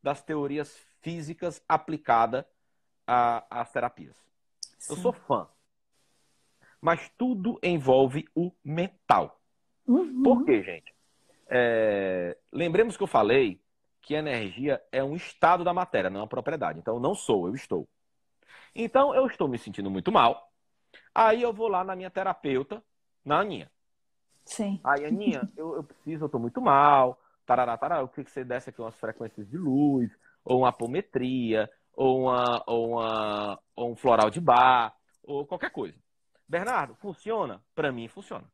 das teorias físicas aplicadas às terapias. Eu sou Sim. fã. Mas tudo envolve o mental. Por Uhum. quê, gente? Lembremos que eu falei que a energia é um estado da matéria, não é uma propriedade. Então, eu não sou, eu estou. Então, eu estou me sentindo muito mal. Aí eu vou lá na minha terapeuta, na Aninha. Sim. Aí, Aninha, eu preciso, eu estou muito mal. Tarará, tarará, eu queria que você desse aqui umas frequências de luz, ou uma apometria, ou um floral de bar, ou qualquer coisa. Bernardo, funciona? Para mim, funciona.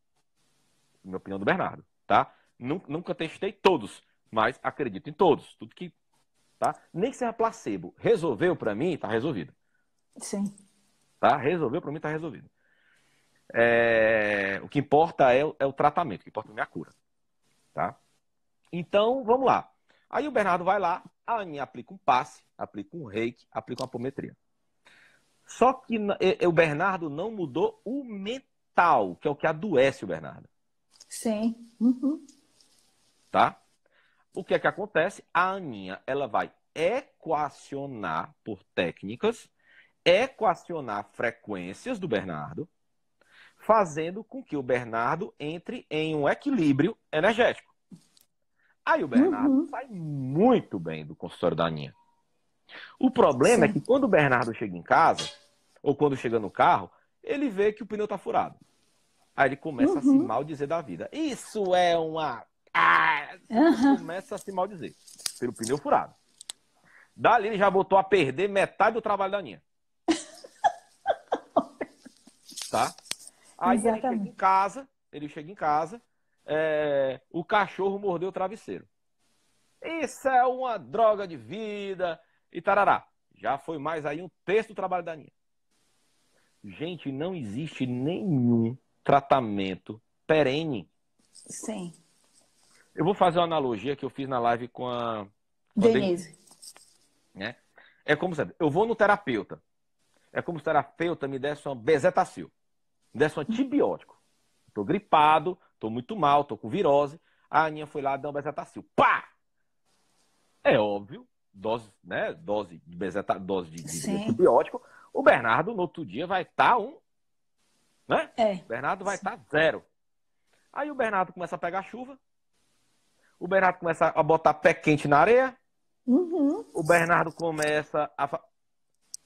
Minha opinião do Bernardo, tá? Nunca testei todos, mas acredito em todos. Tudo que, tá? Nem que seja placebo. Resolveu para mim, tá resolvido. Sim. Tá? Resolveu para mim, tá resolvido. O que importa é o tratamento, o que importa é a minha cura, tá? Então, vamos lá. Aí o Bernardo vai lá, a Aninha aplica um passe, aplica um reiki, aplica uma apometria. Só que o Bernardo não mudou o mental, que é o que adoece o Bernardo. Sim. Uhum. Tá? O que é que acontece? A Aninha, ela vai equacionar por técnicas, equacionar frequências do Bernardo, fazendo com que o Bernardo entre em um equilíbrio energético. Aí o Bernardo Uhum. sai muito bem do consultório da Aninha. O problema é que Sim. quando o Bernardo chega em casa, ou quando chega no carro, ele vê que o pneu está furado. Aí ele começa a se Uhum. maldizer da vida. Isso é uma... Uhum. Começa a se maldizer pelo pneu furado. Dali ele já botou a perder metade do trabalho da Aninha. Tá? Aí Exatamente. ele chega em casa, o cachorro mordeu o travesseiro. Isso é uma droga de vida e tarará. Já foi mais aí um terço do trabalho da Aninha. Gente, não existe nenhum tratamento perene. Sim. Eu vou fazer uma analogia que eu fiz na live com a Denise. Denise. Né? É como se eu vou no terapeuta. É como se o terapeuta me desse uma bezetacil, me desse um antibiótico. Tô gripado, tô muito mal, tô com virose. A Aninha foi lá e deu um bezetacil. Pá! É óbvio, dose, né? Dose de Sim. antibiótico. O Bernardo, no outro dia, vai estar né? O Bernardo vai Sim. estar 0. Aí o Bernardo começa a pegar chuva. O Bernardo começa a botar pé quente na areia. Uhum. O Bernardo começa a...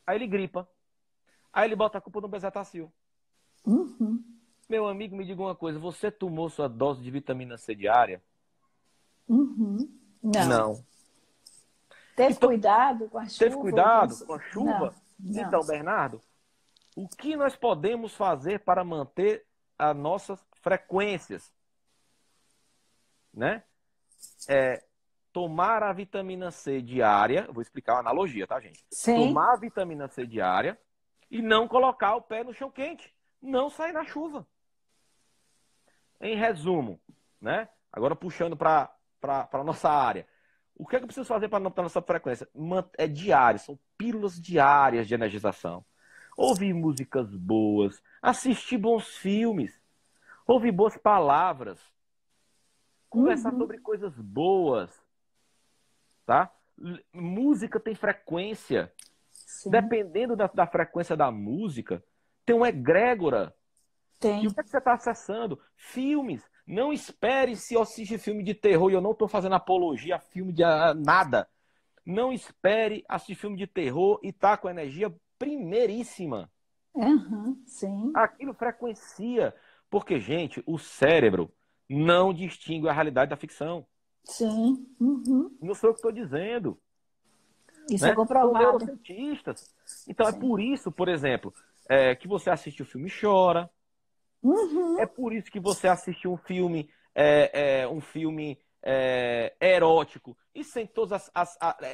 Aí ele gripa. Aí ele bota a culpa no bezetacil. Uhum. Meu amigo, me diga uma coisa. Você tomou sua dose de vitamina C diária? Uhum. Não. Não. Teve Então, cuidado com a teve chuva ou com... cuidado com a Não, chuva? não. Então, Bernardo, o que nós podemos fazer para manter as nossas frequências? Né? Tomar a vitamina C diária. Vou explicar uma analogia, tá, gente? Sim. Tomar a vitamina C diária E não colocar o pé no chão quente. Não sair na chuva. Em resumo, né? Agora puxando para a nossa área. O que é que eu preciso fazer para não estar nessa frequência? É diário, são pílulas diárias de energização. Ouvir músicas boas, assistir bons filmes, ouvir boas palavras, conversar sobre coisas boas, tá? Música tem frequência. Sim. Dependendo da frequência da música, tem uma egrégora. Tem. E o que é que você está acessando? Filmes. Não espere se assistir filme de terror, e eu não estou fazendo apologia a filme de nada. Não espere assistir filme de terror e tá com energia primeiríssima. Sim. Aquilo frequencia. Porque, gente, o cérebro não distingue a realidade da ficção. Sim. Não sou eu que estou dizendo. Isso Né? é comprovado. São neurocientistas. Então, Sim. é por isso, por exemplo, que você assiste o filme e chora. É por isso que você assiste um filme, erótico e sem todas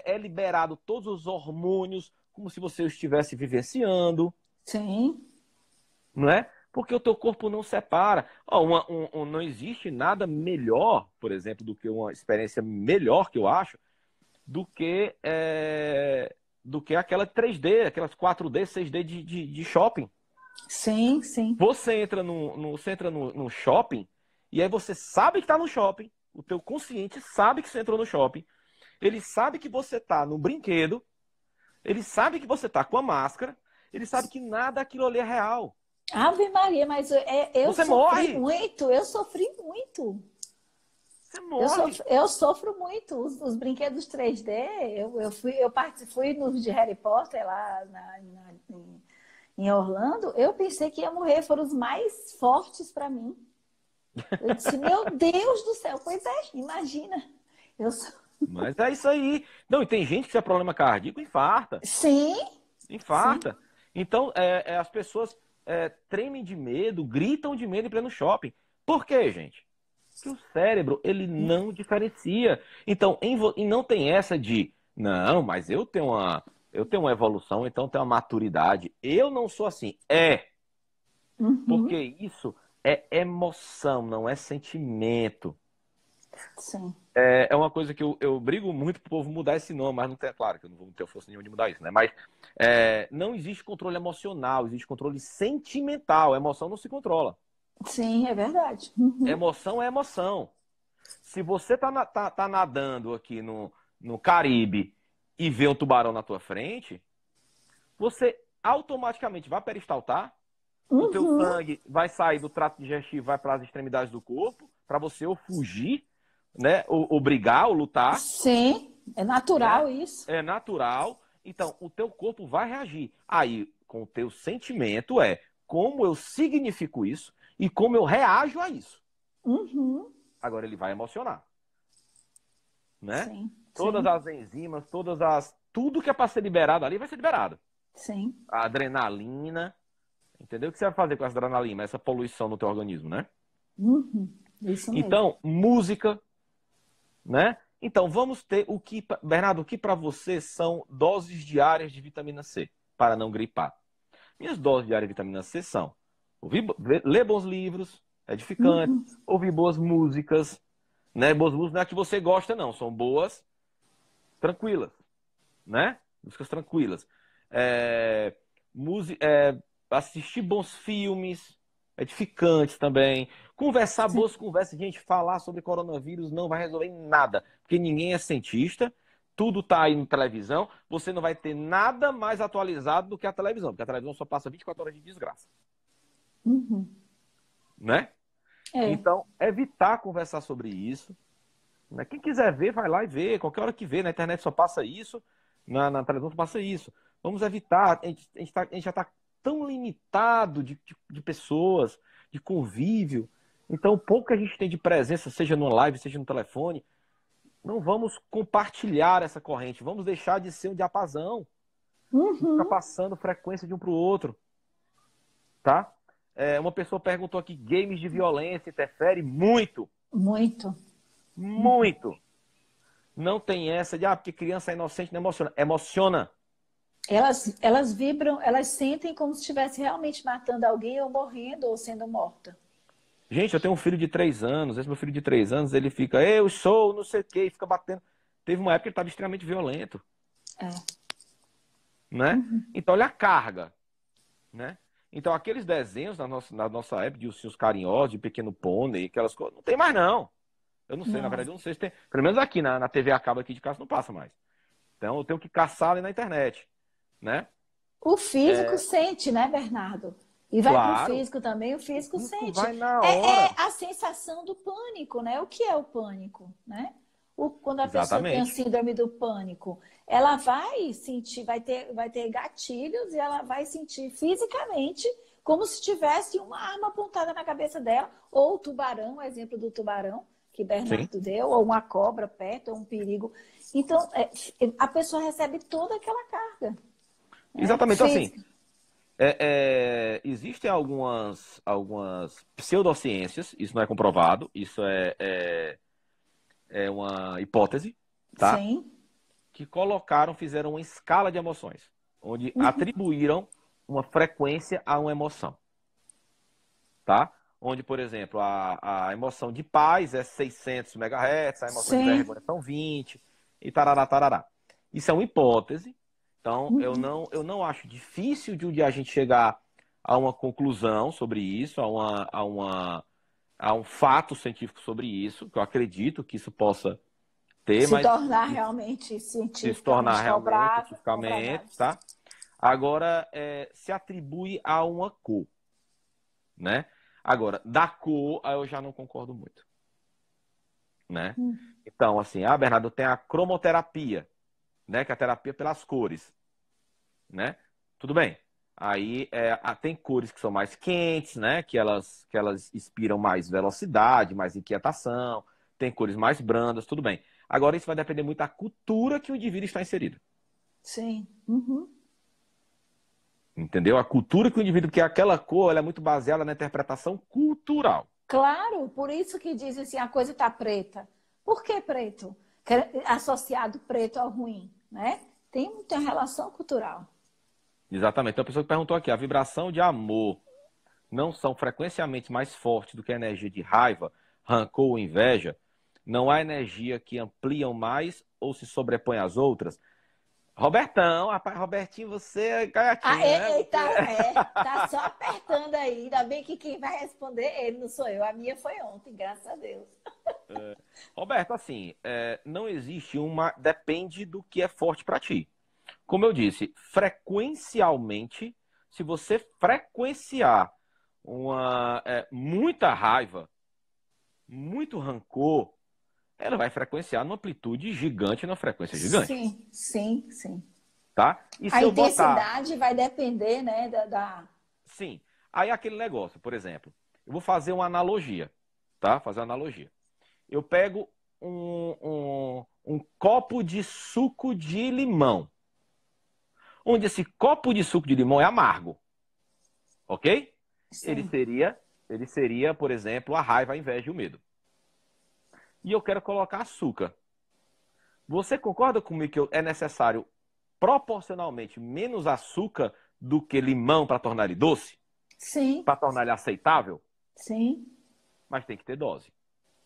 é liberado todos os hormônios, como se você estivesse vivenciando. Sim. Não é? Porque o teu corpo não separa. Não existe nada melhor, por exemplo, do que uma experiência melhor, que eu acho, do que aquela 3D, aquelas 4D, 6D de shopping. Sim, sim. Você entra no shopping e aí você sabe que está no shopping, o teu consciente sabe que você entrou no shopping, ele sabe que você está no brinquedo, ele sabe que você está com a máscara, ele sabe que nada daquilo ali é real. Ave Maria, mas eu você sofri morre. muito, eu sofri muito. Você morre. Eu sofro muito. Os brinquedos 3D, eu fui nos de Harry Potter lá em Orlando, eu pensei que ia morrer, foram os mais fortes para mim. Eu disse, meu Deus do céu, pois é, imagina. Mas é isso aí. Não, e tem gente que tiver problema cardíaco, infarta. Sim. Infarta. Sim. Então, as pessoas tremem de medo, gritam de medo em pleno shopping. Por quê, gente? Porque o cérebro, ele não diferencia. Então, e não tem essa de, não, mas eu tenho uma evolução, então eu tenho uma maturidade. Eu não sou assim. Porque isso é emoção, não é sentimento. Sim. É uma coisa que eu brigo muito pro povo mudar esse nome, mas não tem, claro que eu não vou ter força nenhuma de mudar isso, né? Mas não existe controle emocional, existe controle sentimental. A emoção não se controla. Sim, é verdade. Emoção é emoção. Se você tá nadando aqui no Caribe e vê um tubarão na tua frente, você automaticamente vai peristaltar, o teu sangue vai sair do trato digestivo, vai para as extremidades do corpo, para você ou fugir, né? Ou brigar, ou lutar. Sim, é natural, né? Isso. É natural. Então, o teu corpo vai reagir. Aí, com o teu sentimento, como eu significo isso e como eu reajo a isso. Agora, ele vai emocionar. Né? Sim, todas as enzimas, tudo que é para ser liberado ali vai ser liberado. Sim. A adrenalina. Entendeu? O que você vai fazer com essa adrenalina, essa poluição no teu organismo, né? Isso mesmo. Então, música, né? Então, vamos ter Bernardo, o que para você são doses diárias de vitamina C para não gripar? Minhas doses diárias de vitamina C são ler bons livros, edificantes, ouvir boas músicas, né? Boas músicas não é que você gosta, não, são boas, tranquilas, né? Músicas tranquilas. Assistir bons filmes, edificantes também. Conversar boas conversas. Gente, falar sobre coronavírus não vai resolver nada. Porque ninguém é cientista. Tudo tá aí na televisão. Você não vai ter nada mais atualizado do que a televisão. Porque a televisão só passa 24 horas de desgraça. Né? Então, evitar conversar sobre isso. Né? Quem quiser ver, vai lá e vê. Qualquer hora que vê. Na internet só passa isso. Na televisão só passa isso. Vamos evitar. A gente já está tão limitado de pessoas, de convívio. Então, o pouco que a gente tem de presença, seja no live, seja no telefone, não vamos compartilhar essa corrente. Vamos deixar de ser um diapasão. Ficar passando frequência de um para o outro. Tá? Uma pessoa perguntou aqui, games de violência interfere? Muito. Muito. Muito. Não tem essa de, porque criança é inocente, não emociona. Emociona. Elas vibram, elas sentem como se estivesse realmente matando alguém ou morrendo ou sendo morta. Gente, eu tenho um filho de 3 anos. Esse meu filho de 3 anos, ele fica, eu sou, não sei o quê, e fica batendo. Teve uma época que ele estava extremamente violento, É. né? Então, olha a carga, né? Então, aqueles desenhos na nossa época, de ursinhos carinhosos, de Pequeno Pônei, aquelas coisas, não tem mais, não. Eu não sei, na Não. verdade, eu não sei se tem. Pelo menos aqui na TV a cabo aqui de casa não passa mais. Então, eu tenho que caçar ali na internet, né? O físico sente, né, Bernardo? E vai para o Claro, físico também, o físico isso sente. vai na É hora. a sensação do pânico, né? O que é o pânico, né? Quando a pessoa tem a Exatamente. síndrome do pânico, ela vai sentir, vai ter gatilhos e ela vai sentir fisicamente como se tivesse uma arma apontada na cabeça dela, ou o tubarão, o exemplo do tubarão que Sim, Bernardo deu, ou uma cobra perto, ou um perigo. Então, a pessoa recebe toda aquela carga, né? exatamente. Então, assim, Física. existem algumas pseudociências, isso não é comprovado, isso é uma hipótese, tá? Sim. Que fizeram uma escala de emoções, onde atribuíram uma frequência a uma emoção, tá? Onde, por exemplo, a emoção de paz é 600 MHz, a emoção de Sim. vergonha são 20, e tarará, tarará. Isso é uma hipótese, então eu não acho difícil de um dia a gente chegar a uma conclusão sobre isso, a um fato científico sobre isso, que eu acredito que isso possa ter, Se mas tornar realmente se tornar cientificamente realmente, comprovável. cientificamente, tá? Agora, se atribui a uma cor, né? Agora, da cor, aí eu já não concordo muito, né? Então, assim, Bernardo, tem a cromoterapia, né? Que é a terapia pelas cores, né? Tudo bem. Aí tem cores que são mais quentes, né? Que elas inspiram mais velocidade, mais inquietação. Tem cores mais brandas, tudo bem. Agora, isso vai depender muito da cultura que o indivíduo está inserido. Sim. Uhum. Entendeu? A cultura que o indivíduo, porque aquela cor, ela é muito baseada na interpretação cultural. Claro, por isso que dizem assim, a coisa está preta. Por que preto? Associado preto ao ruim, né? Tem uma relação cultural. Exatamente. Então, a pessoa que perguntou aqui, a vibração de amor não são frequencialmente mais fortes do que a energia de raiva, rancor ou inveja? Não há energia que ampliam mais ou se sobrepõe às outras? Robertão, rapaz, Robertinho, você é gaiatinho, né? Tá só apertando aí. Ainda bem que quem vai responder ele, não sou eu. A minha foi ontem, graças a Deus. Roberto, assim, não existe uma. Depende do que é forte para ti. Como eu disse, frequencialmente, se você frequenciar muita raiva, muito rancor, ela vai frequenciar numa amplitude gigante, numa frequência gigante, Sim, sim, sim. tá? E A se eu botar, intensidade vai depender, né, sim, aí aquele negócio, por exemplo, eu vou fazer uma analogia, tá? Fazer uma analogia. Eu pego um copo de suco de limão, onde esse copo de suco de limão é amargo, ok? Ele Sim. seria, ele seria, por exemplo, a raiva, a inveja e o medo. E eu quero colocar açúcar. Você concorda comigo que é necessário proporcionalmente menos açúcar do que limão para tornar ele doce? Sim, Para tornar ele aceitável? sim. Mas tem que ter dose.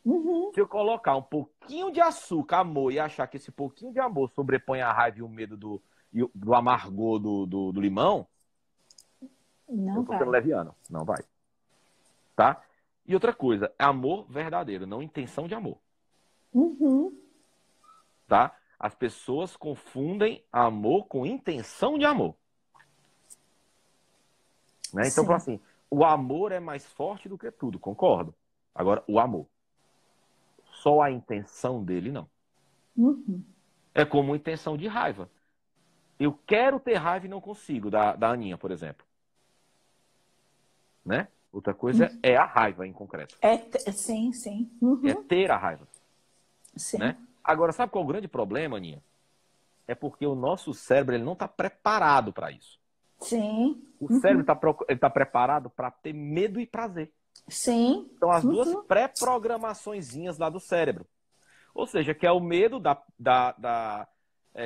Uhum. Se eu colocar um pouquinho de açúcar, amor, e achar que esse pouquinho de amor sobrepõe a raiva e o medo do amargor do limão, eu Não tô sendo vai. leviano. Não vai. Tá? E outra coisa, é amor verdadeiro, não intenção de amor. Uhum. Tá? As pessoas confundem amor com intenção de amor. Né? Então, Sim. assim, o amor é mais forte do que tudo, concordo. Agora, o amor. Só a intenção dele, não. Uhum. É como uma intenção de raiva. Eu quero ter raiva e não consigo, da Aninha, por exemplo. Né? Outra coisa é a raiva em concreto. Sim, sim. É Uhum. ter a raiva. Né? Sim. Agora, sabe qual é o grande problema, Aninha? É porque o nosso cérebro ele não está preparado para isso. Sim. O cérebro Uhum. está preparado para ter medo e prazer. Sim. São as duas Uhum. pré-programaçõezinhas lá do cérebro. Ou seja, que é o medo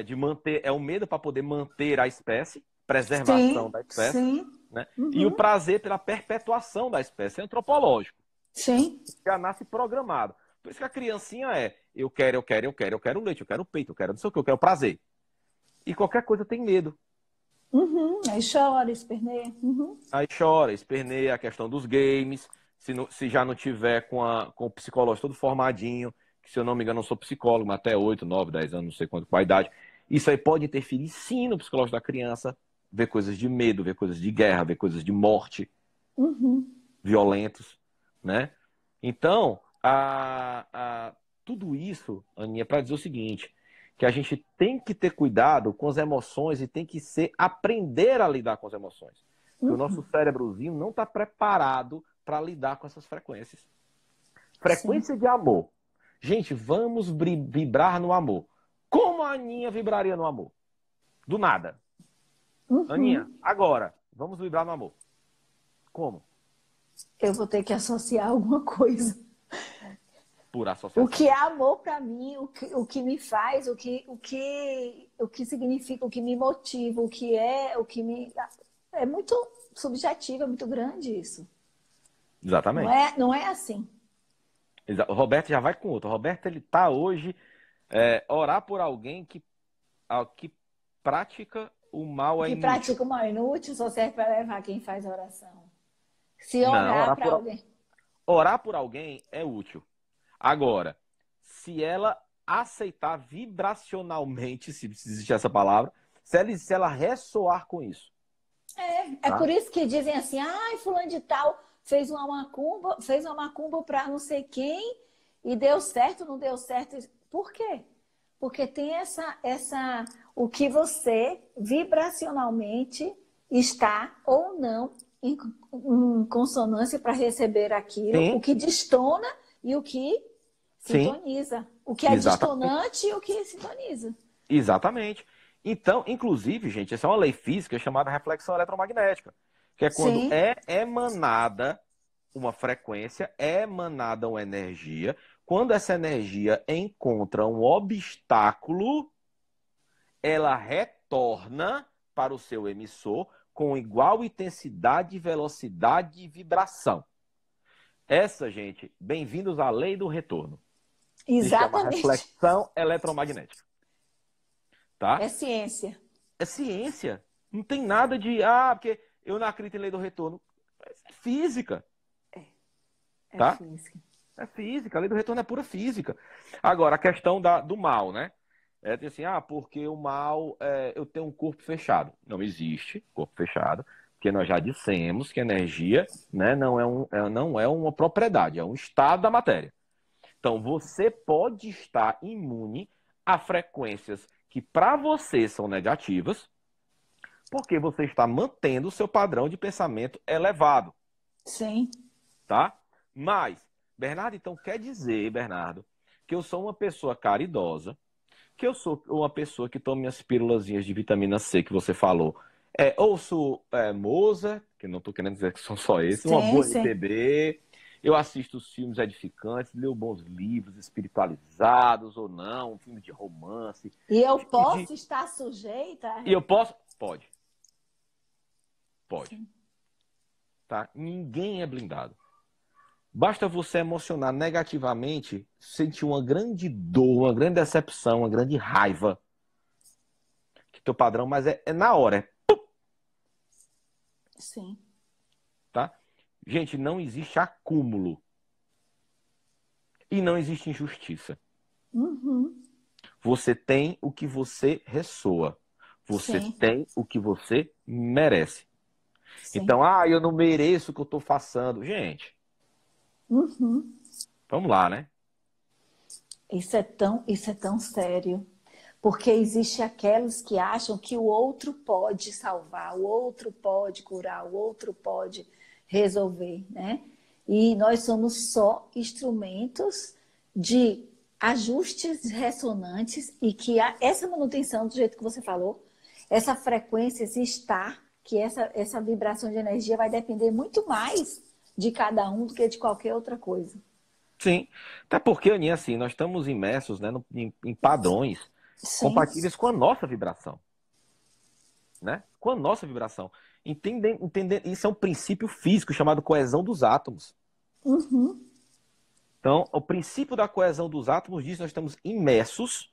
de manter, é o medo para poder manter a espécie, preservação da espécie, sim. Né? E o prazer pela perpetuação da espécie, é antropológico. Sim. Já nasce programado. Por isso que a criancinha eu quero leite, eu quero peito, eu quero não sei o que, eu quero prazer. E qualquer coisa tem medo. Aí chora, esperneia. Aí chora, esperneia, a questão dos games, se já não tiver com o psicológico todo formadinho, que se eu não me engano, eu sou psicólogo, mas até 8, 9, 10 anos, não sei qual a idade. Isso aí pode interferir sim no psicológico da criança, ver coisas de medo, ver coisas de guerra, ver coisas de morte, violentos, né? Então, tudo isso, Aninha, para dizer o seguinte, que a gente tem que ter cuidado com as emoções e tem que aprender a lidar com as emoções. Porque o nosso cérebrozinho não está preparado para lidar com essas frequências. Frequência de amor. Gente, vamos vibrar no amor. Como a Aninha vibraria no amor? Do nada. Aninha, agora, vamos vibrar no amor. Como? Eu vou ter que associar alguma coisa. Por associação. O que é amor para mim, o que me faz, o que significa, o que me motiva, o que me... É muito subjetivo, é muito grande isso. Exatamente. Não é assim. O Roberto já vai com outro. O Roberto, ele tá hoje orar por alguém que pratica o mal Que inútil. pratica o mal inútil só serve para levar quem faz oração. Se orar para alguém... Orar por alguém é útil. Agora, se ela aceitar vibracionalmente, se existe essa palavra, se ela ressoar com isso. É por isso que dizem assim, fulano de tal fez uma macumba para não sei quem e deu certo, não deu certo. Por quê? Porque tem o que você vibracionalmente está ou não em consonância para receber aquilo, Sim. o que destona e o que sintoniza. O que é distonante e o que sintoniza. Exatamente. Então, inclusive, gente, essa é uma lei física chamada reflexão eletromagnética, que é quando é emanada uma frequência, é emanada uma energia. Quando essa energia encontra um obstáculo, ela retorna para o seu emissor com igual intensidade, velocidade e vibração. Essa, gente, bem-vindos à lei do retorno. Exatamente. Se chama reflexão eletromagnética. Tá? É ciência. É ciência. Não tem nada de, porque eu não acredito em lei do retorno. É física. Tá? Física. É física. A lei do retorno é pura física. Agora, a questão do mal, né? É assim, porque o mal, eu tenho um corpo fechado. Não existe corpo fechado, porque nós já dissemos que energia, né, não é uma propriedade, é um estado da matéria. Então, você pode estar imune a frequências que para você são negativas, porque você está mantendo o seu padrão de pensamento elevado. Sim. Tá? Mas, Bernardo, então quer dizer, Bernardo, que eu sou uma pessoa caridosa, que eu sou uma pessoa que toma minhas pílulazinhas de vitamina C que você falou. Ouço Mozart, que não estou querendo dizer que são só esses, uma boa MPB. Eu assisto os filmes edificantes, leio bons livros espiritualizados ou não, um filme de romance. E eu posso estar sujeita? E eu posso? Pode. Pode. Tá? Ninguém é blindado. Basta você emocionar negativamente, sentir uma grande dor, uma grande decepção, uma grande raiva. Que teu padrão, mas é na hora. Sim. Tá? Gente, não existe acúmulo. E não existe injustiça. Você tem o que você ressoa. Você tem o que você merece. Sim. Então, eu não mereço o que eu estou passando. Gente, vamos lá, né? Isso é tão sério. Porque existe aqueles que acham que o outro pode salvar, o outro pode curar, o outro pode resolver, né? E nós somos só instrumentos de ajustes ressonantes e que essa manutenção, do jeito que você falou, essa frequência, esse estar, que essa vibração de energia vai depender muito mais de cada um do que de qualquer outra coisa. Sim, até porque, Aninha, assim, nós estamos imersos, né, em padrões Sim. compatíveis com a nossa vibração, né? Com a nossa vibração. Entender, isso é um princípio físico chamado coesão dos átomos. Uhum. Então, o princípio da coesão dos átomos diz que nós estamos imersos,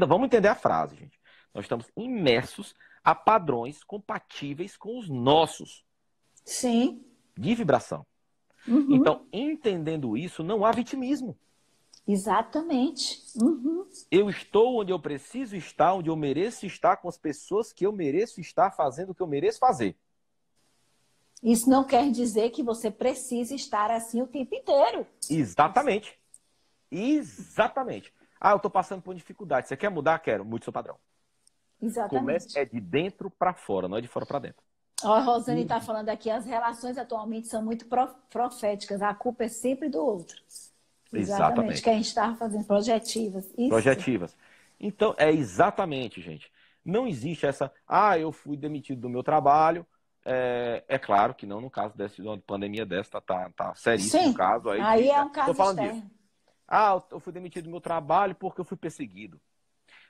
vamos entender a frase, gente. Nós estamos imersos a padrões compatíveis com os nossos. Sim. De vibração. Uhum. Então, entendendo isso, não há vitimismo. Exatamente. Uhum. Eu estou onde eu preciso estar, onde eu mereço estar, com as pessoas que eu mereço estar, fazendo o que eu mereço fazer. Isso não quer dizer que você precisa estar assim o tempo inteiro. Exatamente. Exatamente. Ah, eu estou passando por dificuldade. Você quer mudar? Quero. Mude seu padrão. Comece Exatamente. de dentro para fora, não é de fora para dentro. Ó, a Rosane está falando aqui, as relações atualmente são muito proféticas. A culpa é sempre do outro. Exatamente. Que a gente estava fazendo projetivas. Isso. Projetivas. Então, é exatamente, gente. Não existe essa... Ah, eu fui demitido do meu trabalho. É claro que não no caso de uma pandemia dessa, tá seríssimo o caso. Aí é um caso falando externo. disso. Ah, eu fui demitido do meu trabalho porque eu fui perseguido.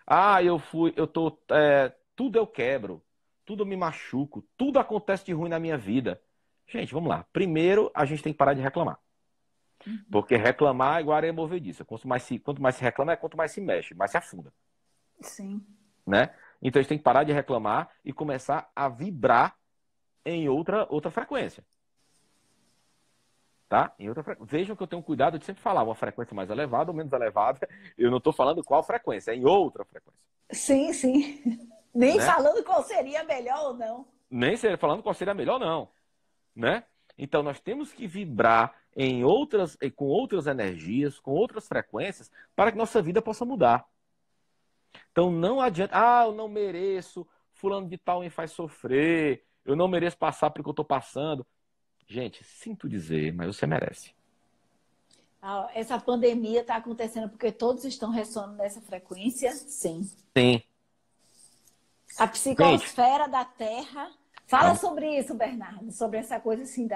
Ah, tudo eu quebro, tudo eu me machuco, tudo acontece de ruim na minha vida. Gente, vamos lá. Primeiro, a gente tem que parar de reclamar. Porque reclamar é igual areia movediça. Quanto mais se reclama, quanto mais se mexe, mais se afunda. Sim. Né? Então a gente tem que parar de reclamar e começar a vibrar em outra frequência. Tá? Vejam que eu tenho cuidado de sempre falar uma frequência mais elevada ou menos elevada. Eu não estou falando qual frequência, é em outra frequência. Sim, sim. Nem falando qual seria melhor ou não. Nem falando qual seria melhor, não. Né? Então nós temos que vibrar com outras energias, com outras frequências, para que nossa vida possa mudar. Então não adianta, eu não mereço, fulano de tal me faz sofrer, eu não mereço passar pelo que eu estou passando. Gente, sinto dizer, mas você merece. Essa pandemia está acontecendo porque todos estão ressonando nessa frequência? Sim. Sim. A psicosfera da Terra. Fala sobre isso, Bernardo, sobre essa coisa assim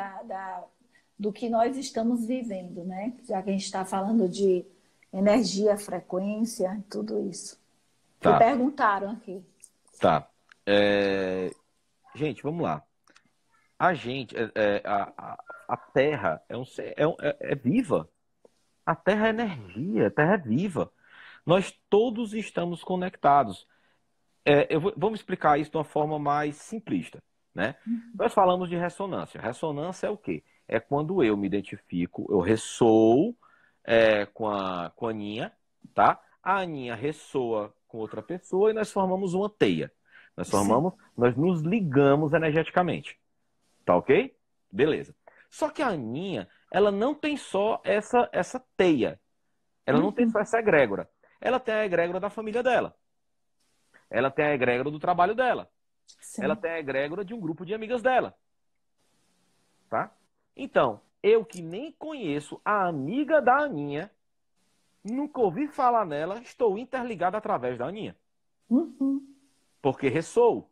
do que nós estamos vivendo, né? Já que a gente está falando de energia, frequência, tudo isso. Tá. Me perguntaram aqui. Tá. Gente, vamos lá. A gente, a Terra é viva. A Terra é energia, a Terra é viva. Nós todos estamos conectados. Vamos explicar isso de uma forma mais simplista, né? Nós falamos de ressonância. Ressonância é o quê? É quando eu me identifico, eu ressoo com a Aninha, tá? A Aninha ressoa com outra pessoa e nós formamos uma teia. Nós nos ligamos energeticamente. Tá ok? Beleza. Só que a Aninha, ela não tem só essa teia. Ela não tem só essa egrégora. Ela tem a egrégora da família dela. Ela tem a egrégora do trabalho dela. Sim. Ela tem a egrégora de um grupo de amigas dela. Tá? Então, eu que nem conheço a amiga da Aninha, nunca ouvi falar nela, estou interligado através da Aninha. Porque ressoo.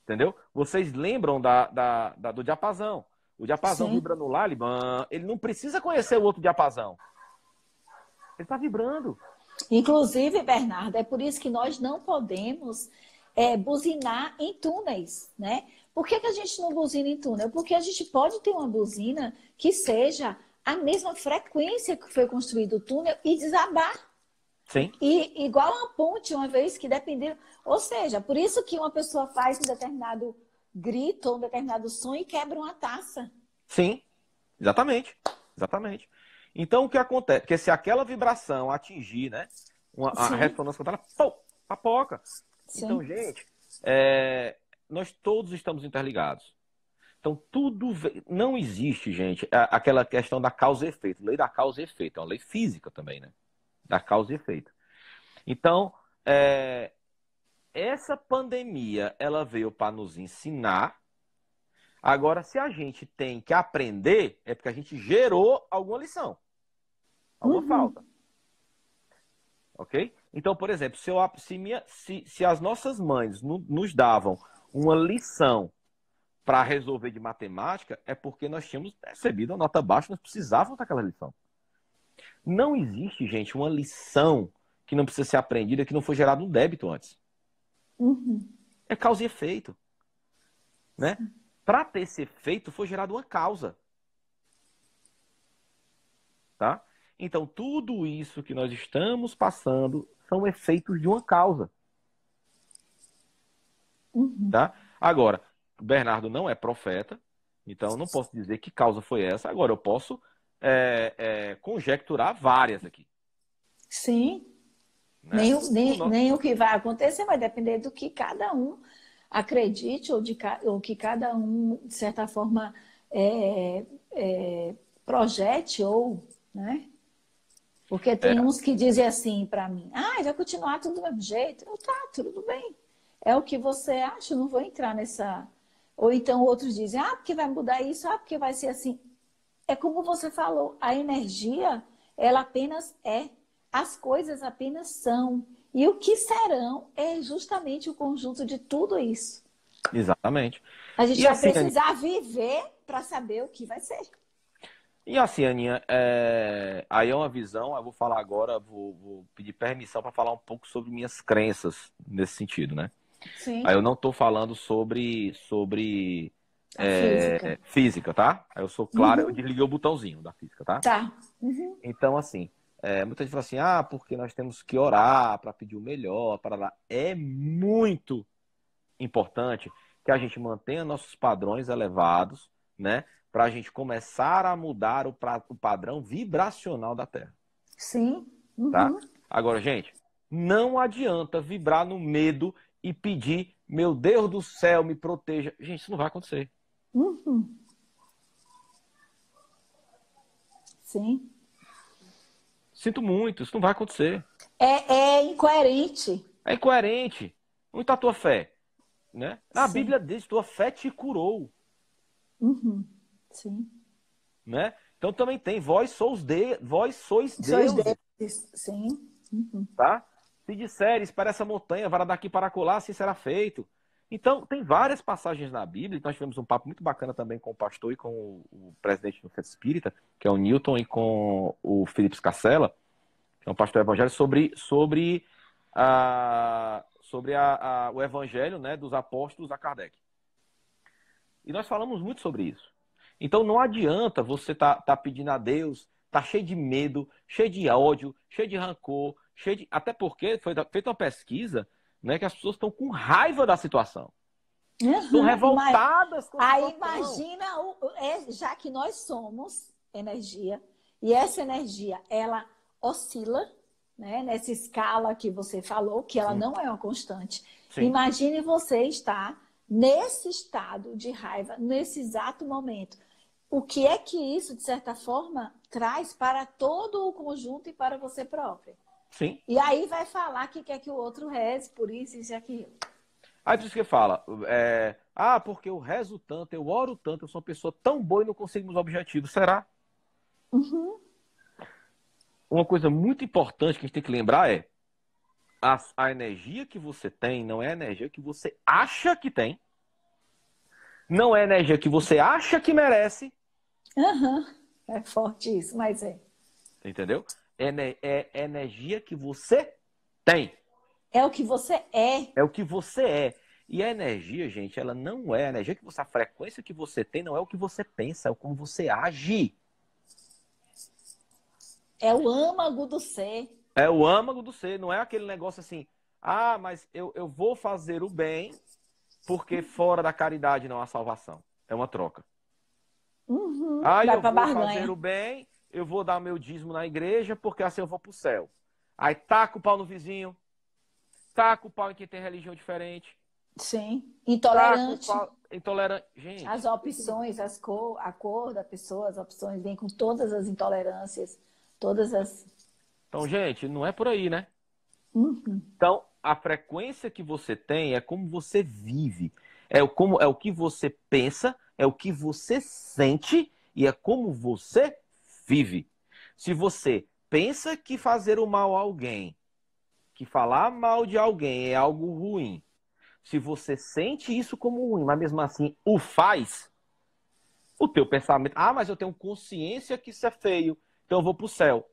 Entendeu? Vocês lembram do diapasão. O diapasão vibra no Laliban, ele não precisa conhecer o outro diapasão. Ele está vibrando. Inclusive, Bernardo, é por isso que nós não podemos buzinar em túneis, né? Por que a gente não buzina em túnel? Porque a gente pode ter uma buzina que seja a mesma frequência que foi construído o túnel e desabar. Sim. E igual uma ponte, uma vez que depender. Ou seja, por isso que uma pessoa faz um determinado grito ou um determinado som e quebra uma taça. Sim, exatamente. Exatamente. Então, o que acontece? Porque se aquela vibração atingir, né? A ressonância quantária, papoca. Sim. Então, gente, nós todos estamos interligados. Então, não existe, gente, aquela questão da causa e efeito. Lei da causa e efeito. É uma lei física também, né? Da causa e efeito. Então, essa pandemia, ela veio para nos ensinar. Agora, se a gente tem que aprender, é porque a gente gerou alguma lição. Alguma falta. Ok? Então, por exemplo, se as nossas mães nos davam uma lição para resolver de matemática, é porque nós tínhamos recebido a nota baixa, nós precisávamos daquela lição. Não existe, gente, uma lição que não precisa ser aprendida, que não foi gerado um débito antes. Uhum. É causa e efeito. Né? Para ter esse efeito, foi gerada uma causa. Tá? Então, tudo isso que nós estamos passando são efeitos de uma causa. Uhum. Tá? Agora, o Bernardo não é profeta, então eu não posso dizer que causa foi essa. Agora, eu posso conjecturar várias aqui. Sim. Né? Nem o que vai acontecer vai depender do que cada um acredite ou que cada um, de certa forma, projete né? Porque tem uns que dizem assim para mim, vai continuar tudo do mesmo jeito. Tá, tudo bem. É o que você acha, eu não vou entrar nessa... Ou então outros dizem, porque vai mudar isso, porque vai ser assim. É como você falou, a energia, ela apenas é. As coisas apenas são. E o que serão é justamente o conjunto de tudo isso. Exatamente. A gente E vai assim, precisar viver para saber o que vai ser. E assim, Aninha, aí é uma visão, eu vou falar agora, vou pedir permissão para falar um pouco sobre minhas crenças nesse sentido, né? Sim. Aí eu não estou falando sobre a física. Física, tá? Aí eu sou claro, eu desliguei o botãozinho da física, tá? Tá. Uhum. Então, assim, muita gente fala assim, porque nós temos que orar para pedir o melhor, para lá. É muito importante que a gente mantenha nossos padrões elevados, né? Para a gente começar a mudar o padrão vibracional da Terra. Sim. Tá? Uhum. Agora, gente, não adianta vibrar no medo e pedir, meu Deus do céu, me proteja. Gente, isso não vai acontecer. Uhum. Sim. Sinto muito, isso não vai acontecer. É incoerente. É incoerente. Onde está a tua fé? Né? A Sim. Bíblia diz, tua fé te curou. Uhum. Sim. Né? Então também tem, vós sois Sois deuses. desses. Sim. Uhum. Tá? Se disseres para essa montanha, vara daqui para acolá, assim será feito. Então, tem várias passagens na Bíblia, nós tivemos um papo muito bacana também com o pastor e com o presidente do Centro Espírita, que é o Newton, e com o Felipe Scassella, que é um pastor evangélico, sobre o evangelho, né, dos apóstolos a Kardec. E nós falamos muito sobre isso. Então não adianta você tá pedindo a Deus, tá cheio de medo, cheio de ódio, cheio de rancor, até porque foi feita uma pesquisa, né, que as pessoas estão com raiva da situação. Estão revoltadas com a situação. Aí imagina, já que nós somos energia, e essa energia, ela oscila, né, nessa escala que você falou, que ela não é uma constante. Sim. Imagine você estar nesse estado de raiva, nesse exato momento. O que é que isso, de certa forma, traz para todo o conjunto e para você próprio? Sim. E aí vai falar que quer que o outro reze por isso e aquilo. Aí por isso que fala, porque eu rezo tanto, eu oro tanto, eu sou uma pessoa tão boa e não consigo meus objetivos. Será? Uhum. Uma coisa muito importante que a gente tem que lembrar é a energia que você tem não é a energia que você acha que tem, não é a energia que você acha que merece. Uhum. É forte isso, mas é. Entendeu? É energia que você tem. É o que você é. É o que você é. E a energia, gente, ela não é a energia que você, a frequência que você tem não é o que você pensa, é como você age. É o âmago do ser. É o âmago do ser, não é aquele negócio assim, mas eu vou fazer o bem porque fora da caridade não há salvação. É uma troca. Uhum. Eu vou fazer o bem, eu vou dar meu dízimo na igreja porque assim eu vou pro céu. Aí taca o pau no vizinho, taca o pau em quem tem religião diferente. Sim. Intolerante. Intolerante. Gente. As opções, a cor da pessoa, as opções vêm com todas as intolerâncias, todas as... Então, gente, não é por aí, né? Uhum. Então, a frequência que você tem é como você vive. É o que você pensa, é o que você sente e é como você vive. Se você pensa que fazer o mal a alguém, que falar mal de alguém é algo ruim, se você sente isso como ruim, mas mesmo assim o faz, o teu pensamento, mas eu tenho consciência que isso é feio, então eu vou pro céu.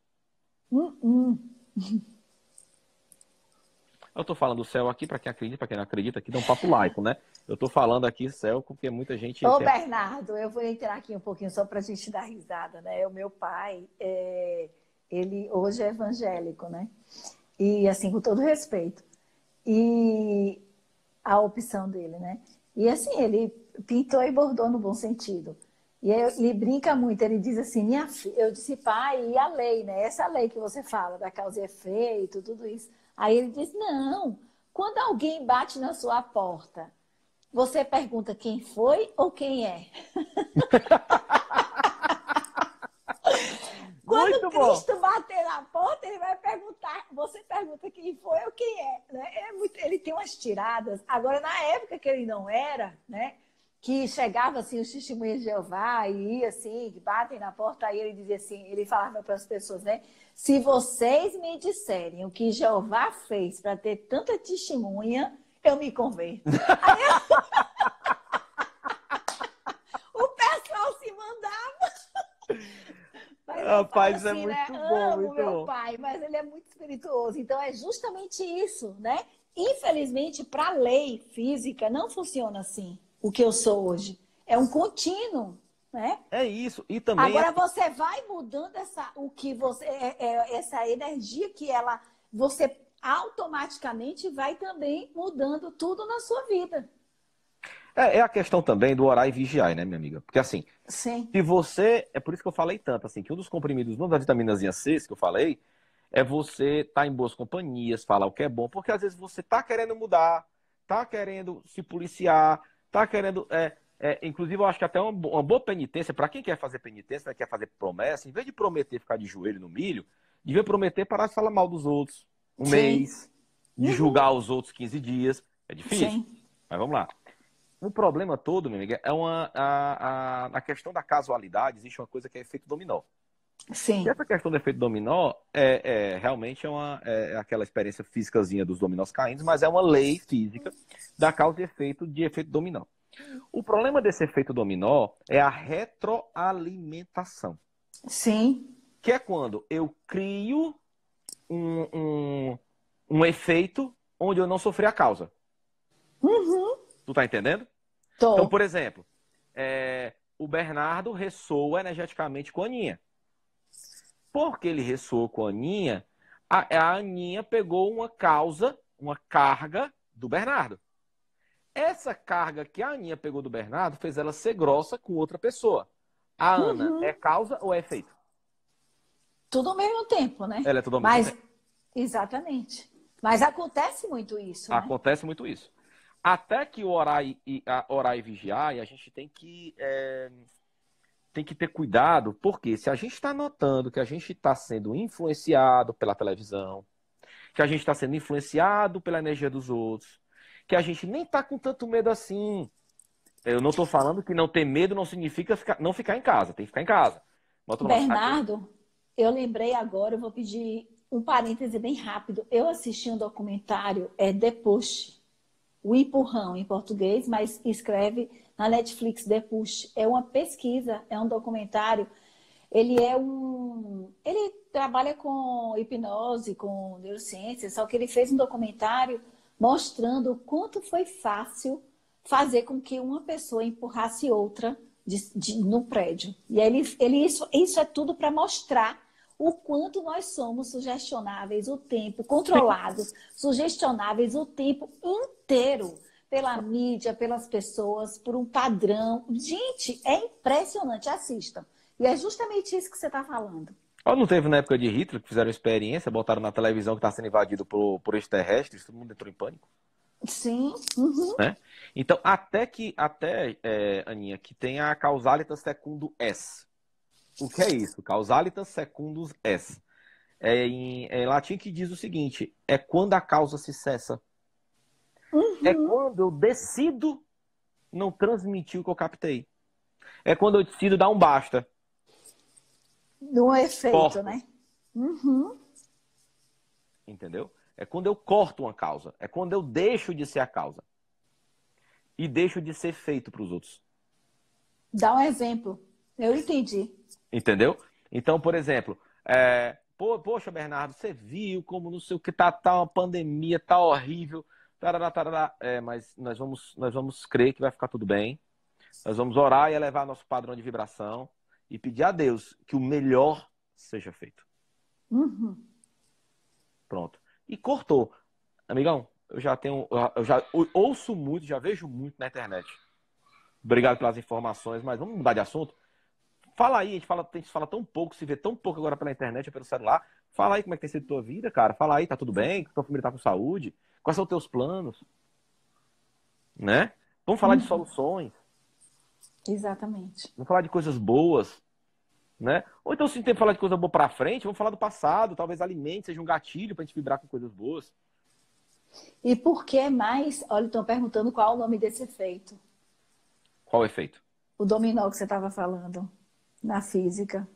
Eu tô falando céu aqui, para quem acredita, para quem não acredita, aqui dá um papo laico, né? Eu tô falando aqui céu porque muita gente... Ô, Bernardo, eu vou entrar aqui um pouquinho só para a gente dar risada, né? O meu pai, ele hoje é evangélico, né? E assim, com todo respeito. E a opção dele, né? E assim, ele pintou e bordou no bom sentido. E ele brinca muito, ele diz assim, minha filha, eu disse, pai, e a lei, né? Essa lei que você fala, da causa e efeito, tudo isso. Aí ele diz, não, quando alguém bate na sua porta, você pergunta quem foi ou quem é? Quando Muito bom! Cristo bater na porta, ele vai perguntar, você pergunta quem foi ou quem é, né? Ele tem umas tiradas. Agora, na época que ele não era, né? Que chegava assim os testemunhos de Jeová e ia assim, que batem na porta, aí ele dizia assim, ele falava para as pessoas, né? Se vocês me disserem o que Jeová fez para ter tanta testemunha, eu me converto. Aí o pessoal se mandava. Mas Rapaz, isso assim, é né? muito bom, Amo muito meu bom. pai, mas ele é muito espirituoso. Então é justamente isso, né? Infelizmente, para a lei física, não funciona assim, o que eu sou hoje. É um contínuo, né? É isso. E também Agora você vai mudando essa energia que você automaticamente vai também mudando tudo na sua vida. é a questão também do orar e vigiar, né, minha amiga? Porque assim, Sim, se você... É por isso que eu falei tanto, assim, que um dos comprimidos, uma das vitaminazinhas C que eu falei, é você estar em boas companhias, falar o que é bom, porque às vezes você tá querendo mudar, tá querendo se policiar, tá querendo... inclusive, eu acho que até uma boa penitência, para quem quer fazer penitência, né, quer fazer promessa, em vez de prometer ficar de joelho no milho, devia prometer parar de falar mal dos outros um sim, mês, de julgar os outros 15 dias. É difícil, sim, mas vamos lá. O problema todo, minha amiga, é na questão da casualidade, existe uma coisa que é efeito dominó. E sim. essa questão do efeito dominó realmente é aquela experiência físicazinha dos dominós caindo, mas é uma lei física da causa e efeito de efeito dominó. O problema desse efeito dominó é a retroalimentação, Sim. que é quando eu crio um, um efeito onde eu não sofri a causa. Uhum. Tu tá entendendo? Então, Tô. por exemplo, o Bernardo ressoa energeticamente com a Aninha. Porque ele ressoou com a Aninha, a Aninha pegou uma causa, uma carga do Bernardo. Essa carga que a Aninha pegou do Bernardo fez ela ser grossa com outra pessoa. A Ana é Uhum. causa ou é efeito? Tudo ao mesmo tempo, né? Ela é tudo ao mesmo Mas, tempo. exatamente. Mas acontece muito isso, né? Acontece muito isso. Até que orar e vigiar, e a gente tem que ter cuidado, porque se a gente está notando que a gente está sendo influenciado pela televisão, que a gente está sendo influenciado pela energia dos outros, que a gente nem está com tanto medo assim. Eu não estou falando que não ter medo não significa não ficar em casa, tem que ficar em casa. Mas eu tô falando, Bernardo, eu lembrei agora, eu vou pedir um parêntese bem rápido. Eu assisti um documentário, The Push, O Empurrão em português, mas escreve na Netflix The Push. É uma pesquisa, é um documentário. Ele trabalha com hipnose, com neurociência, só que ele fez um documentário mostrando o quanto foi fácil fazer com que uma pessoa empurrasse outra no prédio. E aí isso é tudo para mostrar o quanto nós somos sugestionáveis o tempo, controlados, sugestionáveis o tempo inteiro pela mídia, pelas pessoas, por um padrão. Gente, é impressionante, assistam. E é justamente isso que você está falando. não teve na época de Hitler que fizeram experiência, botaram na televisão que está sendo invadido por extraterrestres, todo mundo entrou em pânico. Sim. Uhum. Né? Então, Aninha, que tem a causalitas secundus est. O que é isso? Causalitas secundus est. Em latim que diz o seguinte, é quando a causa se cessa. É Uhum. quando eu decido não transmitir o que eu captei. É quando eu decido dar um basta. No efeito, Corto. né? Uhum. Entendeu? É quando eu corto uma causa. É quando eu deixo de ser a causa. E deixo de ser feito para os outros. Dá um exemplo. Eu entendi. Entendeu? Então, por exemplo, Poxa, Bernardo, você viu como não sei o que tá uma pandemia, tá horrível. Tarará, tarará. Mas nós vamos crer que vai ficar tudo bem. Nós vamos orar e elevar nosso padrão de vibração e pedir a Deus que o melhor seja feito. Uhum. Pronto. E cortou. Amigão, eu já ouço muito, já vejo muito na internet. Obrigado pelas informações, mas vamos mudar de assunto? Fala aí, a gente fala tão pouco, se vê tão pouco agora pela internet ou pelo celular. Fala aí como é que tem sido a tua vida, cara. Fala aí, tá tudo bem? Tua família tá com saúde? Quais são os teus planos? Né? Vamos falar de Uhum. soluções. Exatamente. Vamos falar de coisas boas, né? Ou então, se tem que falar de coisa boa pra frente, vamos falar do passado. Talvez alimente seja um gatilho pra gente vibrar com coisas boas. E por que mais? Olha, estão perguntando qual é o nome desse efeito. Qual o efeito? O dominó que você estava falando na física.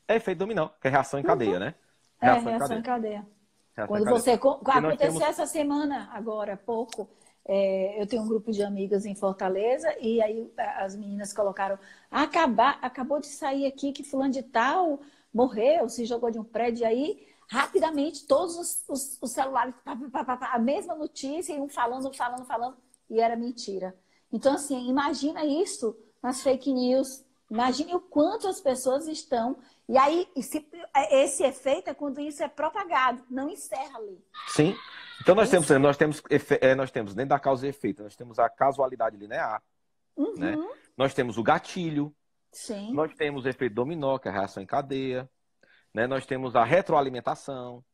É efeito dominó, que é reação em cadeia, né? Reação em cadeia. Reação em Quando cadeia. você. Porque nós Aconteceu temos... essa semana, agora, há pouco. Eu tenho um grupo de amigas em Fortaleza e aí as meninas colocaram: acabou de sair aqui que fulano de tal morreu, se jogou de um prédio aí. Rapidamente, todos os celulares, a mesma notícia, e um falando, e era mentira. Então, assim, imagina isso nas fake news. Imagine o quanto as pessoas estão. E aí, esse efeito é quando isso é propagado, não encerra ali. Sim. Então nós temos dentro da causa e efeito, nós temos a casualidade linear, né? Uhum. Nós temos o gatilho, Sim. nós temos o efeito dominó, que é a reação em cadeia, né? Nós temos a retroalimentação,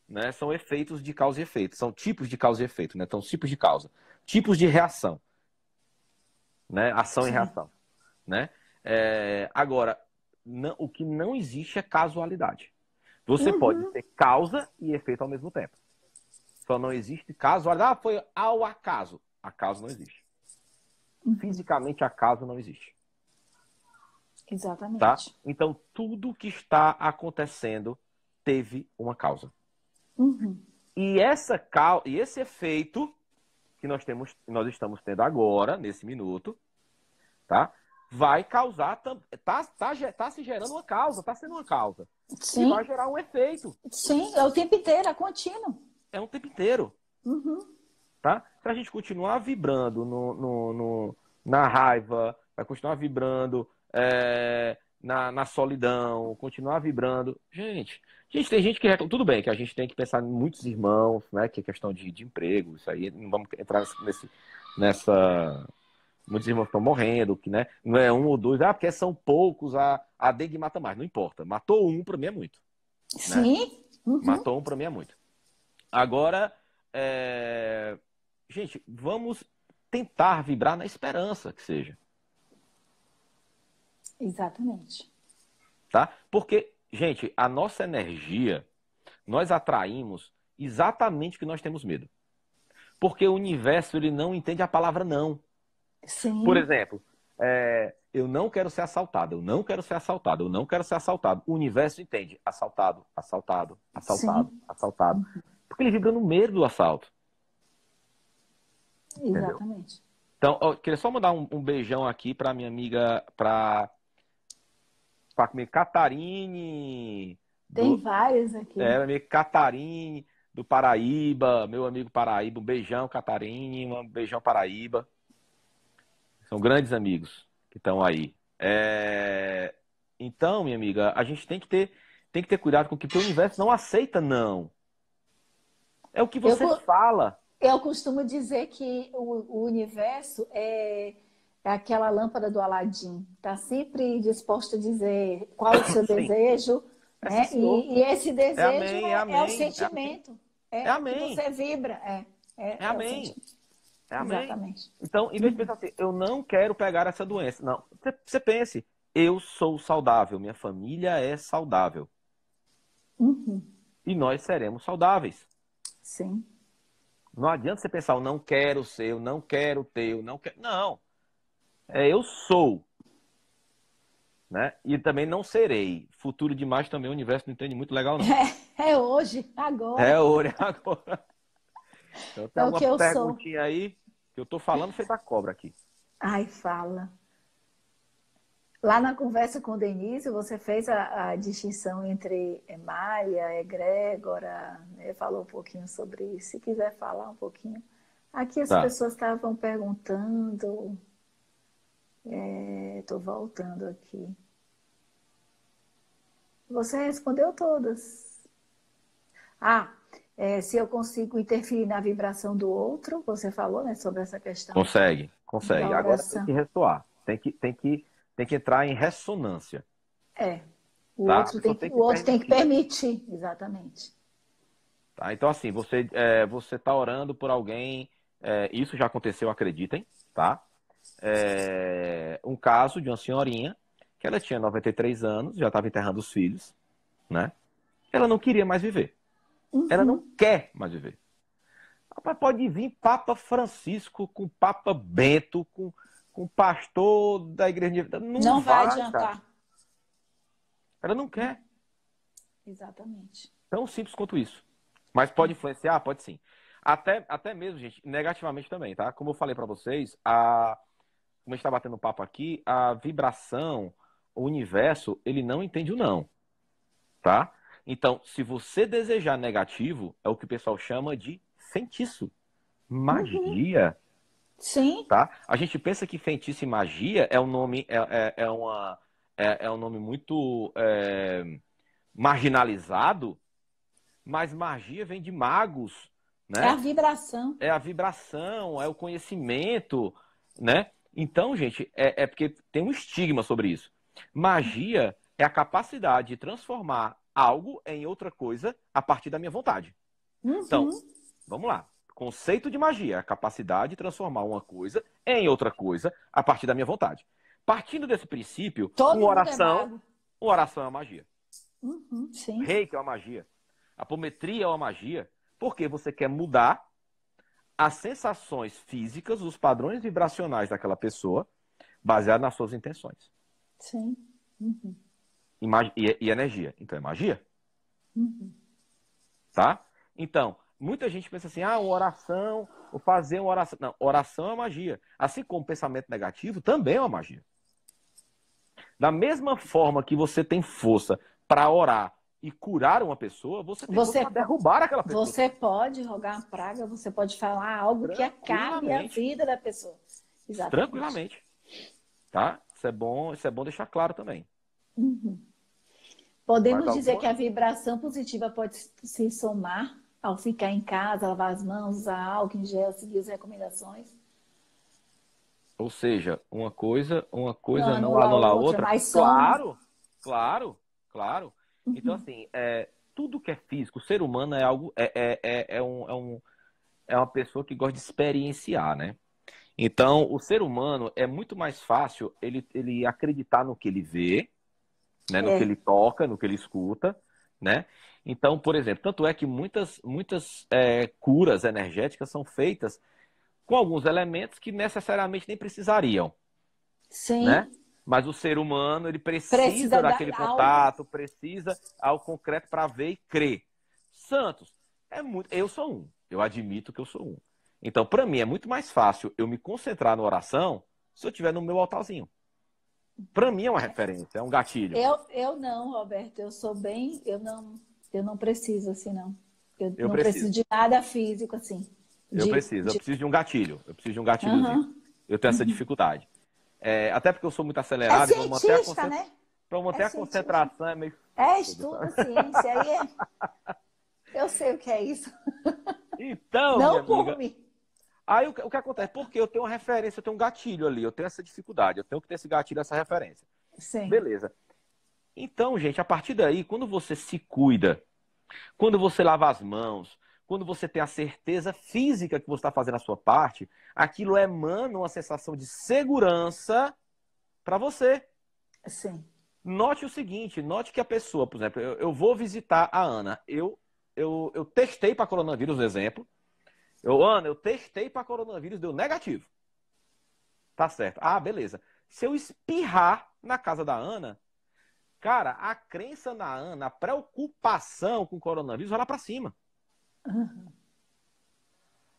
né? São efeitos de causa e efeito, são tipos de causa e efeito, né? Então, tipos de causa, tipos de reação, né? Ação e Sim. reação, né? Agora, o que não existe é casualidade. Você pode ter causa e efeito ao mesmo tempo. Só não existe casualidade. Foi ao acaso. Acaso não existe. Fisicamente, acaso não existe. Exatamente. Tá? Então, tudo que está acontecendo teve uma causa. Uhum. E esse efeito que nós estamos tendo agora, nesse minuto, tá? Vai causar... Tá se gerando uma causa, está sendo uma causa. Sim. E vai gerar um efeito. Sim, é o tempo inteiro, é contínuo. É um tempo inteiro. Uhum. Tá? Se a gente continuar vibrando na raiva, vai continuar vibrando na solidão, continuar vibrando. Gente, tem gente que reclama. Tudo bem que a gente tem que pensar em muitos irmãos, né? Que é questão de emprego, isso aí. Não vamos entrar nessa. Muitos irmãos estão morrendo, que, né? Não é um ou dois, porque são poucos, a dengue mata mais. Não importa. Matou um, para mim é muito. Né? Sim. Uhum. Matou um, para mim é muito. Agora, gente, vamos tentar vibrar na esperança que seja. Exatamente. Tá? Porque, gente, a nossa energia, nós atraímos exatamente o que nós temos medo. Porque o universo, ele não entende a palavra não. Sim. Por exemplo, eu não quero ser assaltado, eu não quero ser assaltado, eu não quero ser assaltado. O universo entende assaltado, assaltado, assaltado, Sim. assaltado. Porque ele vibra no medo do assalto. Exatamente. Entendeu? Então, eu queria só mandar um beijão aqui para minha amiga, para comigo, Catarine. Tem vários aqui. Minha amiga Catarine, do Paraíba, meu amigo Paraíba. Um beijão, Catarine, um beijão, Paraíba. São grandes amigos que estão aí. Então, minha amiga, a gente tem que ter cuidado com o que o universo não aceita, não. É o que você fala. Eu costumo dizer que o universo é aquela lâmpada do Aladim. Está sempre disposto a dizer qual é o seu desejo. Né? E esse desejo é o sentimento. É o que você vibra. É amém. É amém. Exatamente. Então, em vez de pensar assim, eu não quero pegar essa doença. Não. Você pense, eu sou saudável, minha família é saudável. Uhum. E nós seremos saudáveis. Sim. Não adianta você pensar, eu não quero ser, eu não quero ter, eu não quero. Não. Eu sou. Né? E também não serei. Futuro demais também o universo não entende muito legal, não. É hoje, agora. É hoje, agora. Então tem o que eu perguntinha sou. aí que eu tô falando feita a cobra aqui. Ai, fala. Lá na conversa com o Denise, você fez a distinção entre Maia, egrégora, né? Falou um pouquinho sobre isso. Se quiser falar um pouquinho. Aqui as Tá. pessoas estavam perguntando. Estou voltando aqui. Você respondeu todas. Se eu consigo interferir na vibração do outro, você falou, né, sobre essa questão Consegue, da consegue. Agora tem oração. que ressoar. Tem que entrar em ressonância. O Tá? A outro pessoa tem o que outro tem que permitir. permitir, exatamente. Tá? Então, assim, você tá orando por alguém, isso já aconteceu, acreditem, tá? Um caso de uma senhorinha que ela tinha 93 anos, já estava enterrando os filhos, né? Ela não queria mais viver. Ela não Uhum. quer mais viver. Rapaz, pode vir Papa Francisco com Papa Bento, com pastor da igreja. Não Não vai vai, cara. adiantar. Ela não quer. Exatamente. Tão simples quanto isso. Mas pode influenciar? Pode sim. Até mesmo, gente, negativamente também, tá? Como eu falei pra vocês, como a gente tá batendo papo aqui, a vibração, o universo, ele não entende o não, tá? Então, se você desejar negativo, é o que o pessoal chama de feitiço, Uhum. magia, Sim, tá? A gente pensa que feitiço e magia é um nome, é um nome muito marginalizado, mas magia vem de magos, é a né? vibração. É a vibração, é o conhecimento, né? Então, gente, é porque tem um estigma sobre isso. Magia é a capacidade de transformar algo em outra coisa a partir da minha vontade. Então, Uhum. vamos lá. Conceito de magia, a capacidade de transformar uma coisa em outra coisa a partir da minha vontade. Partindo desse princípio, Todo mundo é mago. uma oração é uma magia. Uhum. Sim, Reiki é uma magia. Apometria é uma magia. Porque você quer mudar as sensações físicas, os padrões vibracionais daquela pessoa, baseado nas suas intenções. sim. Uhum. E energia. Então é magia, Uhum. tá? Então, muita gente pensa assim, uma oração, ou fazer uma oração. Não, oração é magia. Assim como pensamento negativo também é uma magia. Da mesma forma que você tem força para orar e curar uma pessoa, você tem força Você, para derrubar aquela pessoa. você pode rogar uma praga, você pode falar algo que acabe a Tranquilamente. vida da pessoa. Exatamente. Tranquilamente. Tá? Isso é bom deixar claro também. Uhum. Mais Podemos dizer que alguma? a vibração positiva pode se somar ao ficar em casa, lavar as mãos, usar álcool em gel, seguir as recomendações. Ou seja, uma Não coisa não anula a anula a outra, outra? mas soma. Claro, claro, claro. Então, Uhum. assim, tudo que é físico, o ser humano é algo, é uma pessoa que gosta de experienciar, né? Então, o ser humano é muito mais fácil ele acreditar no que ele vê, né? No que É, ele toca, no que ele escuta, né? Então, por exemplo, tanto é que muitas curas energéticas são feitas com alguns elementos que necessariamente nem precisariam, né? sim, Mas o ser humano, ele precisa precisa dar daquele algo. contato, precisa algo concreto para ver e crer. Santos, eu sou um. Eu admito que eu sou um. Então, para mim, é muito mais fácil eu me concentrar na oração se eu estiver no meu altarzinho. Para mim é uma referência, é um gatilho. Eu não, Roberto, eu sou bem, eu não preciso assim, não. Eu Eu não preciso preciso. de nada físico assim. Eu preciso. Eu De... preciso de um gatilho. Eu preciso de um gatilhozinho. Uhum. Eu tenho essa dificuldade. Até porque eu sou muito É acelerado e cientista, né? para É manter a cientista. concentração é meio É foda, estudo, tá? ciência, eu sei o que é isso. Então, minha Não por amiga, mim. aí o que acontece? Porque eu tenho uma referência, eu tenho um gatilho ali, eu tenho essa dificuldade, eu tenho que ter esse gatilho, essa referência. Sim, Beleza. Então, gente, a partir daí, quando você se cuida, quando você lava as mãos, quando você tem a certeza física que você está fazendo a sua parte, aquilo emana uma sensação de segurança para você. sim. Note o seguinte, note que a pessoa, por exemplo, eu vou visitar a Ana, eu testei para coronavírus, exemplo. Ana, eu testei para coronavírus, deu negativo. Tá certo. Ah, beleza. Se eu espirrar na casa da Ana, cara, a crença na Ana, a preocupação com o coronavírus vai lá para cima, Uhum.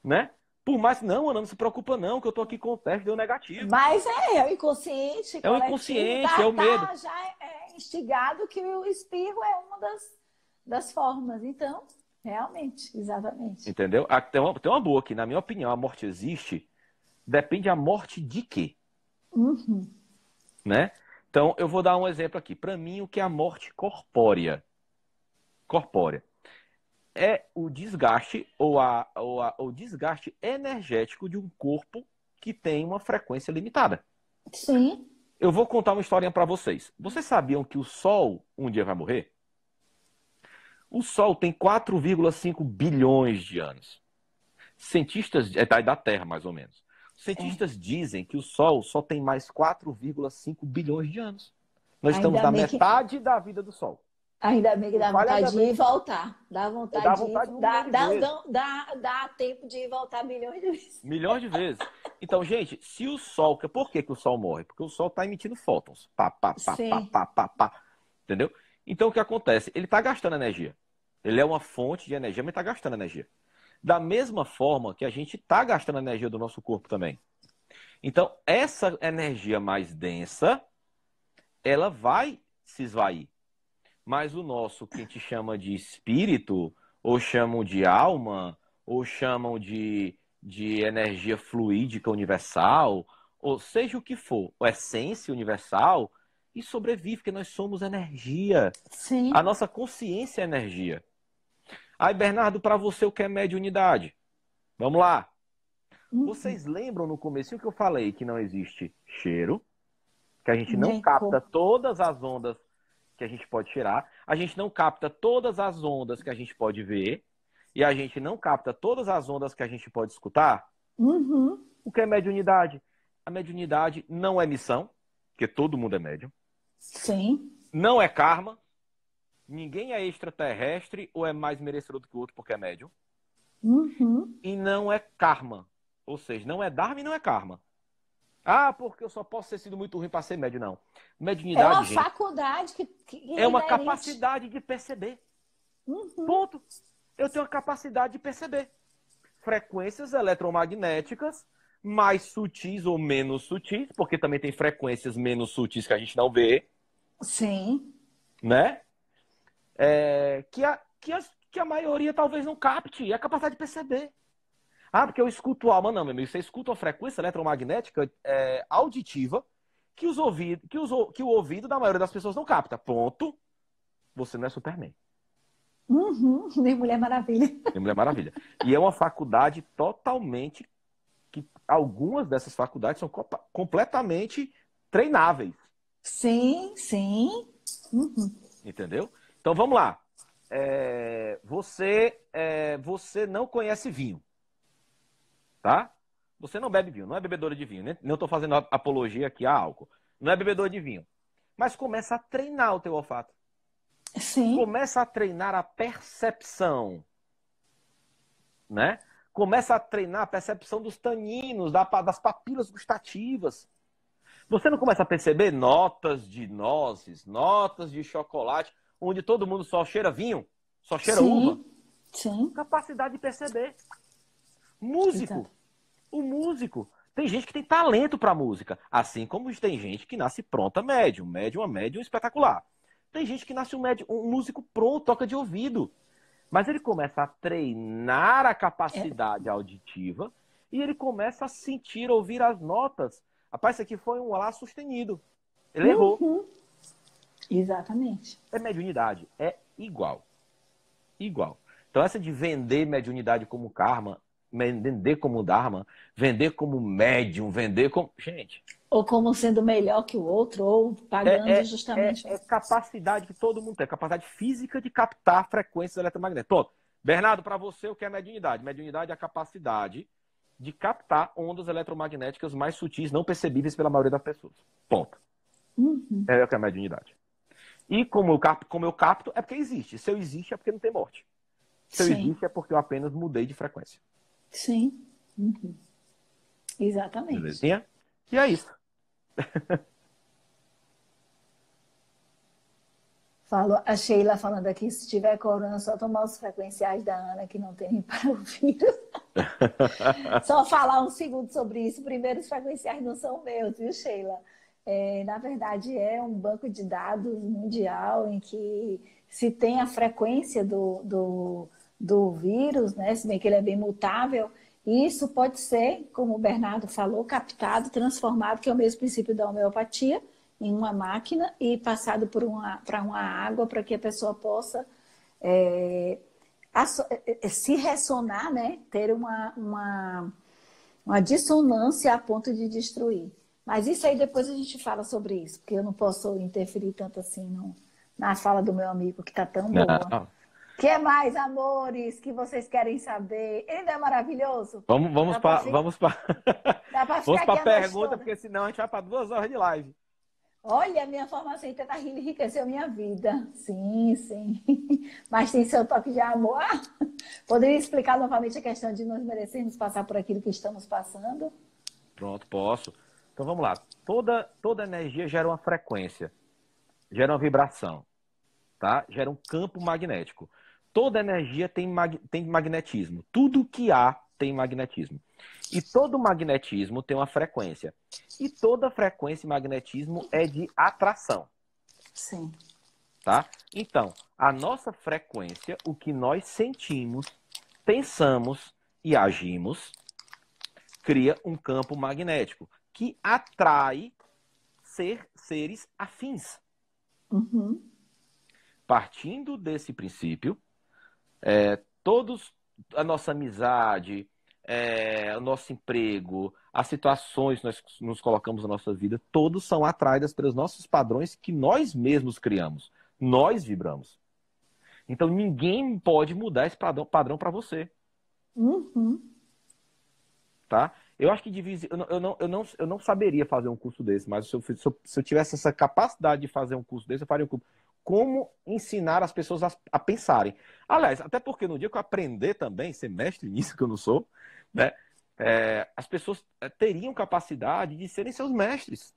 né? Por mais que, não, Ana, não se preocupa não, que eu tô aqui com o teste, deu negativo. Mas é o inconsciente É o inconsciente, é o medo. Já é instigado que o espirro é uma das formas. Então, realmente, exatamente. Entendeu? Ah, tem uma boa aqui. Na minha opinião, a morte existe. Depende a morte de quê? Uhum. Né? Então, eu vou dar um exemplo aqui. Para mim, o que é a morte corpórea? Corpórea. É o desgaste o desgaste energético de um corpo que tem uma frequência limitada. Sim. Eu vou contar uma historinha para vocês. Vocês sabiam que o Sol um dia vai morrer? O Sol tem 4,5 bilhões de anos. Cientistas, da Terra mais ou menos. Cientistas dizem que o Sol só tem mais 4,5 bilhões de anos. Nós estamos na metade da vida do Sol. Ainda bem que dá vontade de ir e voltar. Dá vontade de ir. Dá tempo de ir e voltar milhões de vezes. Milhões de vezes. Então, gente, se o Sol... Por que o Sol morre? Porque o Sol está emitindo fótons. Pá, pá, pá, pá, pá, pá, pá. Entendeu? Então, o que acontece? Ele está gastando energia. Ele é uma fonte de energia, mas está gastando energia. Da mesma forma que a gente está gastando energia do nosso corpo também. Então, essa energia mais densa, ela vai se esvair. Mas o nosso, que a gente chama de espírito, ou chamam de alma, ou chamam de energia fluídica universal, ou seja o que for, ou essência universal, e sobrevive, porque nós somos energia. Sim. A nossa consciência é energia. Aí, Bernardo, para você o que é mediunidade? Vamos lá. Vocês lembram no começo que eu falei que não existe cheiro, que a gente não capta todas as ondas que a gente pode tirar, a gente não capta todas as ondas que a gente pode ver, e a gente não capta todas as ondas que a gente pode escutar? Uhum. O que é mediunidade? A mediunidade não é missão, porque todo mundo é médium. Sim. Não é karma. Ninguém é extraterrestre ou é mais merecedor do que o outro porque é médium. Uhum. E não é karma. Ou seja, não é dharma e não é karma. Ah, porque eu só posso ter sido muito ruim para ser médio, não. Mediunidade, é uma gente, faculdade que é uma capacidade de perceber. Uhum. Ponto. Eu tenho a capacidade de perceber frequências eletromagnéticas mais sutis ou menos sutis, porque também tem frequências menos sutis que a gente não vê. Sim. Né? Que a maioria talvez não capte. É a capacidade de perceber. Ah, porque eu escuto alma. Não, meu amigo. Você escuta uma frequência eletromagnética auditiva que o ouvido da maioria das pessoas não capta. Ponto. Você não é Superman. Uhum. Nem Mulher Maravilha. Nem Mulher Maravilha. E é uma faculdade totalmente... que algumas dessas faculdades são completamente treináveis. Sim, sim. Uhum. Entendeu? Então, vamos lá. Você não conhece vinho. Tá? Você não bebe vinho, não é bebedora de vinho, né? Não estou fazendo apologia aqui a álcool. Não é bebedora de vinho. Mas começa a treinar o teu olfato. Sim. Começa a treinar a percepção. Né? Começa a treinar a percepção dos taninos, das papilas gustativas. Você não começa a perceber notas de nozes, notas de chocolate, onde todo mundo só cheira vinho, só cheira uva? Sim. Capacidade de perceber. Músico. Exato. O músico. Tem gente que tem talento para música. Assim como tem gente que nasce pronta médium. Médium espetacular. Tem gente que nasce um músico pronto, toca de ouvido. Mas ele começa a treinar a capacidade auditiva e ele começa a sentir, ouvir as notas. Rapaz, isso aqui foi um Lá sustenido. Ele errou. Exatamente. É mediunidade. É igual. Igual. Então essa de vender mediunidade como karma, vender como dharma, vender como médium, vender como... Gente... Ou como sendo melhor que o outro, ou pagando justamente... É capacidade que todo mundo tem. Capacidade física de captar frequências eletromagnéticas. Pronto. Bernardo, para você, o que é mediunidade? Mediunidade é a capacidade de captar ondas eletromagnéticas mais sutis, não percebíveis pela maioria das pessoas. Ponto. Uhum. É o que é mediunidade. E como eu capto, é porque existe. Se eu existe, é porque não tem morte. Se eu existe, é porque eu apenas mudei de frequência. Sim. Uhum. Exatamente. Belezinha? E é isso. A Sheila falando aqui, se tiver corona, só tomar os frequenciais da Ana, que não tem nem para ouvir. Só falar um segundo sobre isso. Primeiro, os frequenciais não são meus, viu, Sheila? Na verdade, é um banco de dados mundial em que se tem a frequência do vírus, né? Se bem que ele é bem mutável, e isso pode ser, como o Bernardo falou, captado, transformado, que é o mesmo princípio da homeopatia, em uma máquina e passado para uma água para que a pessoa possa se ressonar, né? Ter uma dissonância a ponto de destruir. Mas isso aí depois a gente fala sobre isso, porque eu não posso interferir tanto assim na fala do meu amigo, que está tão boa. Não. O que mais, amores, que vocês querem saber? Ele não é maravilhoso? Vamos para vamos Dá para vamos ficar aqui para a noite pergunta, toda. porque senão a gente vai para 2 horas de live. Olha, a minha formação em Teta Healing enriqueceu minha vida. Sim, sim. Mas tem seu toque de amor. Poderia explicar novamente a questão de nós merecermos passar por aquilo que estamos passando? Pronto, posso. Então vamos lá. Toda energia gera uma frequência, gera uma vibração, tá? Gera um campo magnético. Toda energia tem magnetismo. Tudo que há tem magnetismo. E todo magnetismo tem uma frequência. E toda frequência e magnetismo é de atração. Sim. Tá? Então, a nossa frequência, o que nós sentimos, pensamos e agimos, cria um campo magnético que atrai seres afins. Uhum. Partindo desse princípio, a nossa amizade, o nosso emprego, as situações que nós nos colocamos na nossa vida, todos são atraídas pelos nossos padrões que nós mesmos criamos. Nós vibramos. Então ninguém pode mudar esse padrão para você. Uhum. Tá? Eu acho que eu não saberia fazer um curso desse, mas se eu tivesse essa capacidade de fazer um curso desse, eu faria um curso. Como ensinar as pessoas a pensarem. Aliás, até porque no dia que eu aprender também, ser mestre nisso que eu não sou, né? As pessoas teriam capacidade de serem seus mestres.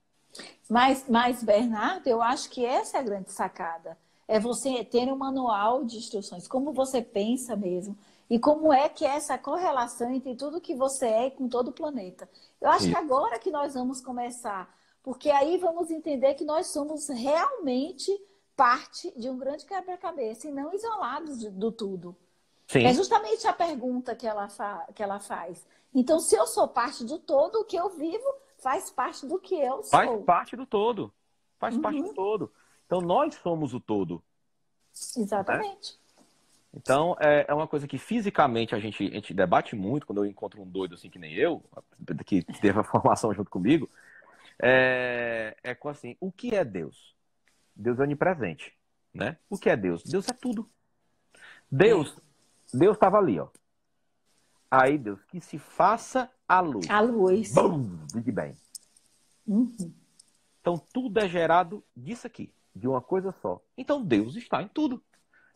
Mas, Bernardo, eu acho que essa é a grande sacada. É você ter um manual de instruções, como você pensa mesmo, e como é que é essa correlação entre tudo que você é e com todo o planeta. Eu acho que agora que nós vamos começar, porque aí vamos entender que nós somos realmente parte de um grande quebra-cabeça e não isolados do tudo. Sim. É justamente a pergunta que ela faz. Então, se eu sou parte do todo, o que eu vivo faz parte do que eu sou. Faz parte do todo. Faz parte do todo. Então, nós somos o todo. Exatamente. Né? Então, é uma coisa que fisicamente a gente debate muito quando eu encontro um doido assim que nem eu, que teve a formação junto comigo, com assim, o que é Deus? Deus é onipresente, né? O que é Deus? Deus é tudo. Deus estava ali, ó. Aí Deus, que se faça a luz. A luz. Bum, Big Bang. Uhum. Então tudo é gerado disso aqui, de uma coisa só. Então Deus está em tudo.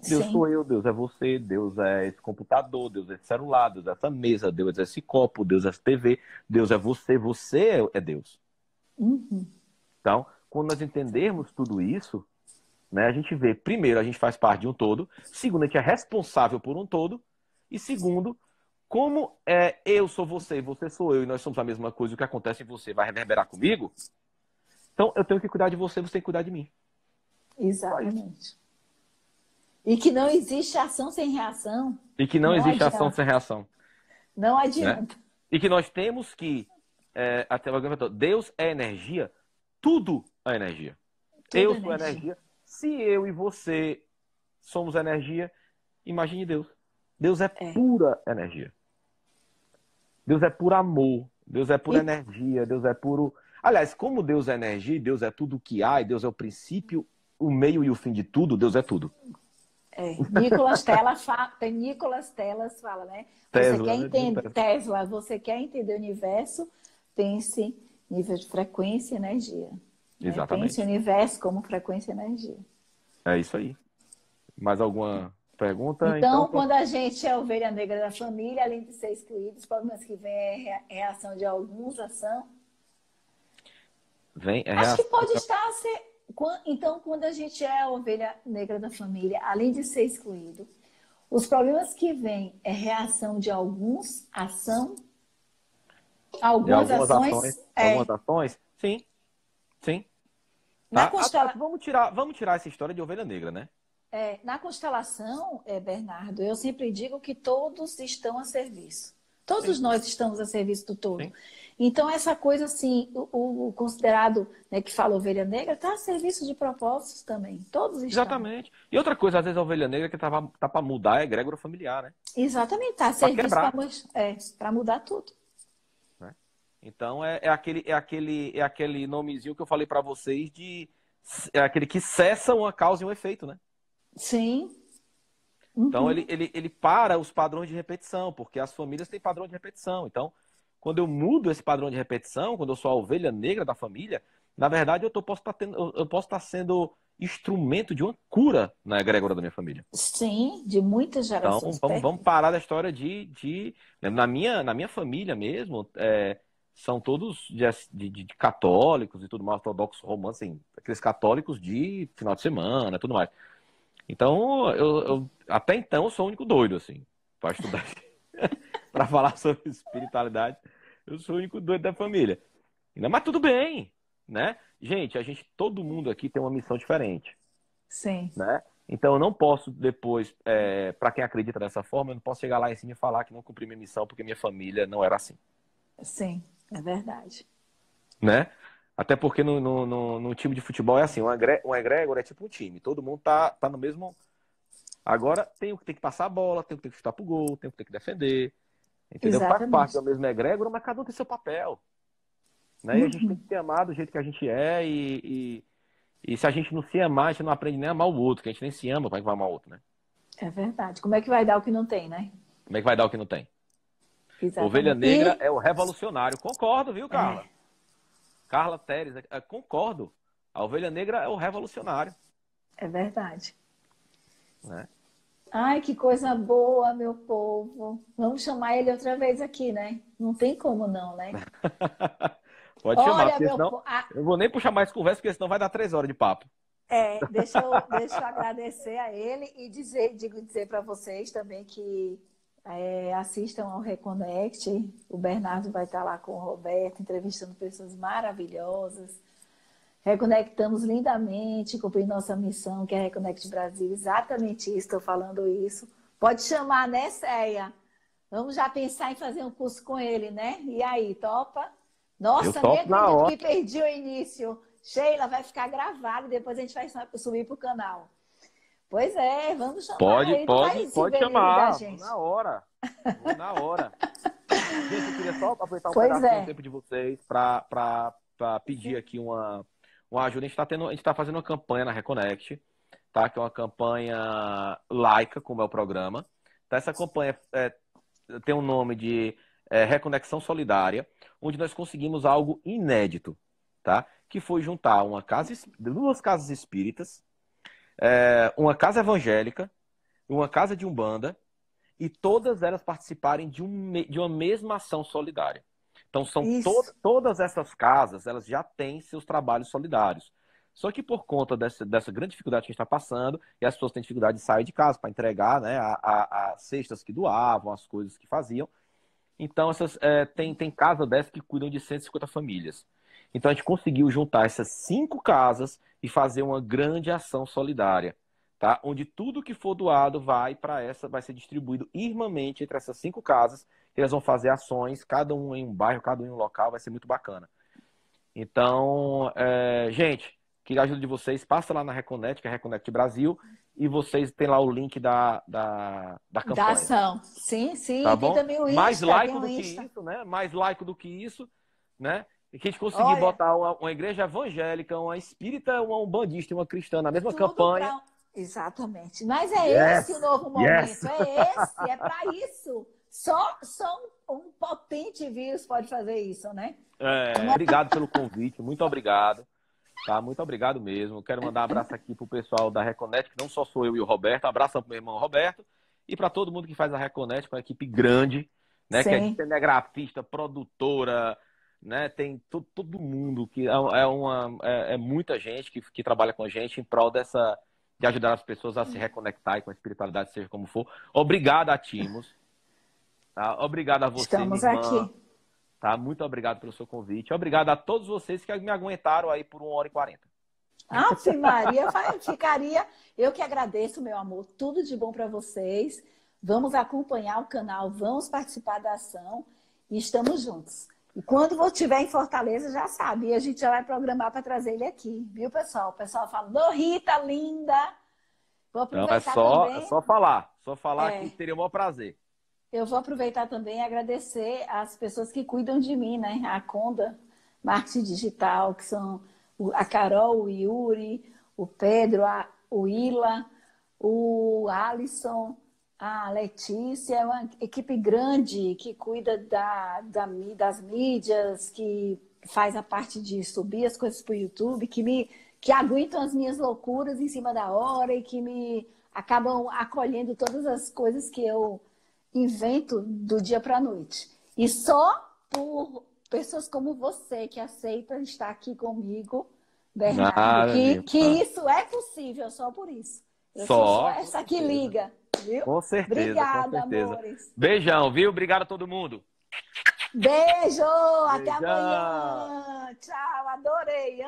Deus Sim. sou eu, Deus é você, Deus é esse computador, Deus é esse celular, Deus é essa mesa, Deus é esse copo, Deus é essa TV, Deus é você é Deus. Uhum. Então, quando nós entendermos tudo isso, né, a gente vê, primeiro, a gente faz parte de um todo, segundo, a gente é responsável por um todo, e segundo, como eu sou você sou eu, e nós somos a mesma coisa, o que acontece em você vai reverberar comigo, então eu tenho que cuidar de você, você tem que cuidar de mim. Exatamente. E que não existe ação sem reação. E que não existe ação sem reação. Não adianta. Né? E que nós temos que, até o Deus é energia, tudo é energia. Eu sou energia. Se eu e você somos energia, imagine Deus. Deus é pura energia. Deus é puro amor. Deus é pura energia. Deus é puro... Aliás, como Deus é energia, Deus é tudo o que há, e Deus é o princípio, o meio e o fim de tudo, Deus é tudo. Nicolas Telas fala, né? Tesla, você quer entender o universo, pense nível de frequência e energia. Exatamente. Pense o universo como frequência e energia. É isso aí. Mais alguma pergunta? Então, quando a gente é ovelha negra da família, além de ser excluído, os problemas que vem é reação de alguns, ação. Acho que pode estar a ser... Então, quando a gente é a ovelha negra da família, além de ser excluído, Os problemas que vêm é reação de alguns, ação, De algumas ações, algumas ações, sim, sim. na Tá? Vamos tirar essa história de ovelha negra, né? Na constelação, Bernardo, eu sempre digo que todos estão a serviço. Todos Sim, nós estamos a serviço do todo. sim. Então, essa coisa assim, o considerado, né, que fala ovelha negra, está a serviço de propósitos também. Todos estão. Exatamente. E outra coisa, às vezes a ovelha negra que tá para mudar é a egrégora familiar, né? Exatamente, está a Para serviço quebrar, para mudar tudo. né? Então é aquele nomezinho que eu falei para vocês de é aquele que cessa uma causa e um efeito, né? Sim. Então Uhum. ele para os padrões de repetição, porque as famílias têm padrão de repetição. Então, quando eu mudo esse padrão de repetição, quando eu sou a ovelha negra da família, na verdade eu posso estar sendo instrumento de uma cura na egrégora da minha família. Sim, de muitas Então, gerações. vamos parar da história na minha família mesmo, são todos de católicos e tudo mais, ortodoxos romanos, assim, aqueles católicos de final de semana, tudo mais. Então, até então, eu sou o único doido, assim, para estudar, para falar sobre espiritualidade, eu sou o único doido da família. Mas tudo bem, né? Gente, todo mundo aqui tem uma missão diferente, Sim, né? Então eu não posso depois, para quem acredita dessa forma, eu não posso chegar lá em cima e falar que não cumpri minha missão porque minha família não era assim, sim, é verdade. né? Até porque no time de futebol é assim, um egrégora é tipo um time, todo mundo tá no mesmo. Agora tem o que tem que passar a bola, tem o que tem que chutar pro gol, tem o que tem que defender, entendeu? Faz parte Exatamente. do mesmo egrégora, mas cada um tem seu papel, né? E a gente tem Uhum. que se amar do jeito que a gente é e se a gente não se amar, a gente não aprende nem a amar o outro, que a gente nem se ama, como é que vai amar o outro, né? É verdade. Como é que vai dar o que não tem, né? Como é que vai dar o que não tem? Ovelha Exatamente. Negra é o revolucionário. Concordo, viu, Carla? É, Carla Teres, concordo. A Ovelha Negra é o revolucionário, é verdade. né? Ai, que coisa boa, meu povo. Vamos chamar ele outra vez aqui, né? Não tem como não, né? Pode chamar, Olha, porque meu senão povo. eu vou nem puxar mais conversa, porque senão vai dar 3 horas de papo. Deixa eu agradecer a ele e dizer para vocês também que assistam ao Reconnect. O Bernardo vai estar lá com o Roberto, entrevistando pessoas maravilhosas. Reconectamos lindamente, cumprindo nossa missão, que é Reconnect Brasil. Exatamente isso, estou falando isso. Pode chamar, né, Céia? Vamos já pensar em fazer um curso com ele, né? E aí, topa? Eu Nossa, nem topo na acredito hora. que perdi o início. Sheila, vai ficar gravado e depois a gente vai subir para o canal. Pois é, vamos chamar. Ele não vai se Pode ver livre da chamar. Vou gente. na hora. Vou na hora. Gente, eu queria só aproveitar um Pois pedacinho do é. tempo de vocês para pedir aqui uma ajuda. A gente tá fazendo uma campanha na Reconnect, tá? Que é uma campanha laica, como é o programa. Tá? Essa campanha tem um nome de Reconexão Solidária, onde nós conseguimos algo inédito, tá? Que foi juntar duas casas espíritas, uma casa evangélica, uma casa de umbanda, e todas elas participarem de uma mesma ação solidária. Então, Isso. todas essas casas, elas já têm seus trabalhos solidários. Só que por conta dessa grande dificuldade que a gente está passando, e as pessoas têm dificuldade de sair de casa para entregar, né, as cestas que doavam, as coisas que faziam. Então, tem casa dessa que cuidam de 150 famílias. Então, a gente conseguiu juntar essas 5 casas e fazer uma grande ação solidária, tá? Onde tudo que for doado vai ser distribuído irmãmente entre essas 5 casas. Elas vão fazer ações, cada um em um bairro, cada um em um local, vai ser muito bacana. Então, gente, queria a ajuda de vocês, passa lá na Reconnect, que é a Reconnect Brasil, e vocês têm lá o link da Da campanha. ação. Sim, sim. Tá E tem bom? também o Mais Insta, tem laico o do que Insta. isso, né? Mais laico do que isso, né? E que a gente conseguir Olha, botar uma igreja evangélica, uma espírita, uma umbandista e uma cristã na mesma tudo campanha. para. Exatamente. Mas é esse o Yes! novo Yes! momento. É esse, é para isso. Só um potente vírus pode fazer isso, né? Obrigado pelo convite, muito obrigado. Tá? Muito obrigado mesmo. Quero mandar um abraço aqui pro pessoal da Reconnect, que não só sou eu e o Roberto, um abraço pro meu irmão Roberto, e para todo mundo que faz a Reconnect, com a equipe grande, né? Que é de Sim. cinegrafista, produtora, né? Tem todo mundo que é muita gente que trabalha com a gente em prol de ajudar as pessoas a se reconectar com a espiritualidade, seja como for. Obrigado a Timos. Tá? Obrigado a você, Estamos minha irmã. aqui. Tá? Muito obrigado pelo seu convite. Obrigado a todos vocês que me aguentaram aí por 1h40. Ave Maria, ficaria. Eu que agradeço, meu amor. Tudo de bom para vocês. Vamos acompanhar o canal, vamos participar da ação e estamos juntos. E quando estiver em Fortaleza, já sabe, a gente já vai programar para trazer ele aqui, viu, pessoal? O pessoal fala, Rita, linda! Vou aproveitar também. É só falar que teria o maior prazer. Eu vou aproveitar também e agradecer as pessoas que cuidam de mim, né? A Conda Marketing Digital, que são a Carol, o Yuri, o Pedro, o Ila, o Alisson, a Letícia, é uma equipe grande que cuida das mídias, que faz a parte de subir as coisas para o YouTube, que aguentam as minhas loucuras em cima da hora e que me acabam acolhendo todas as coisas que eu invento do dia para a noite. E só por pessoas como você que aceitam estar aqui comigo, Bernardo, que isso é possível só por isso. Eu sou só essa que liga, viu? Com certeza. Obrigada, com certeza. amores. Beijão, viu? Obrigado a todo mundo. Beijo, até amanhã. Tchau, adorei.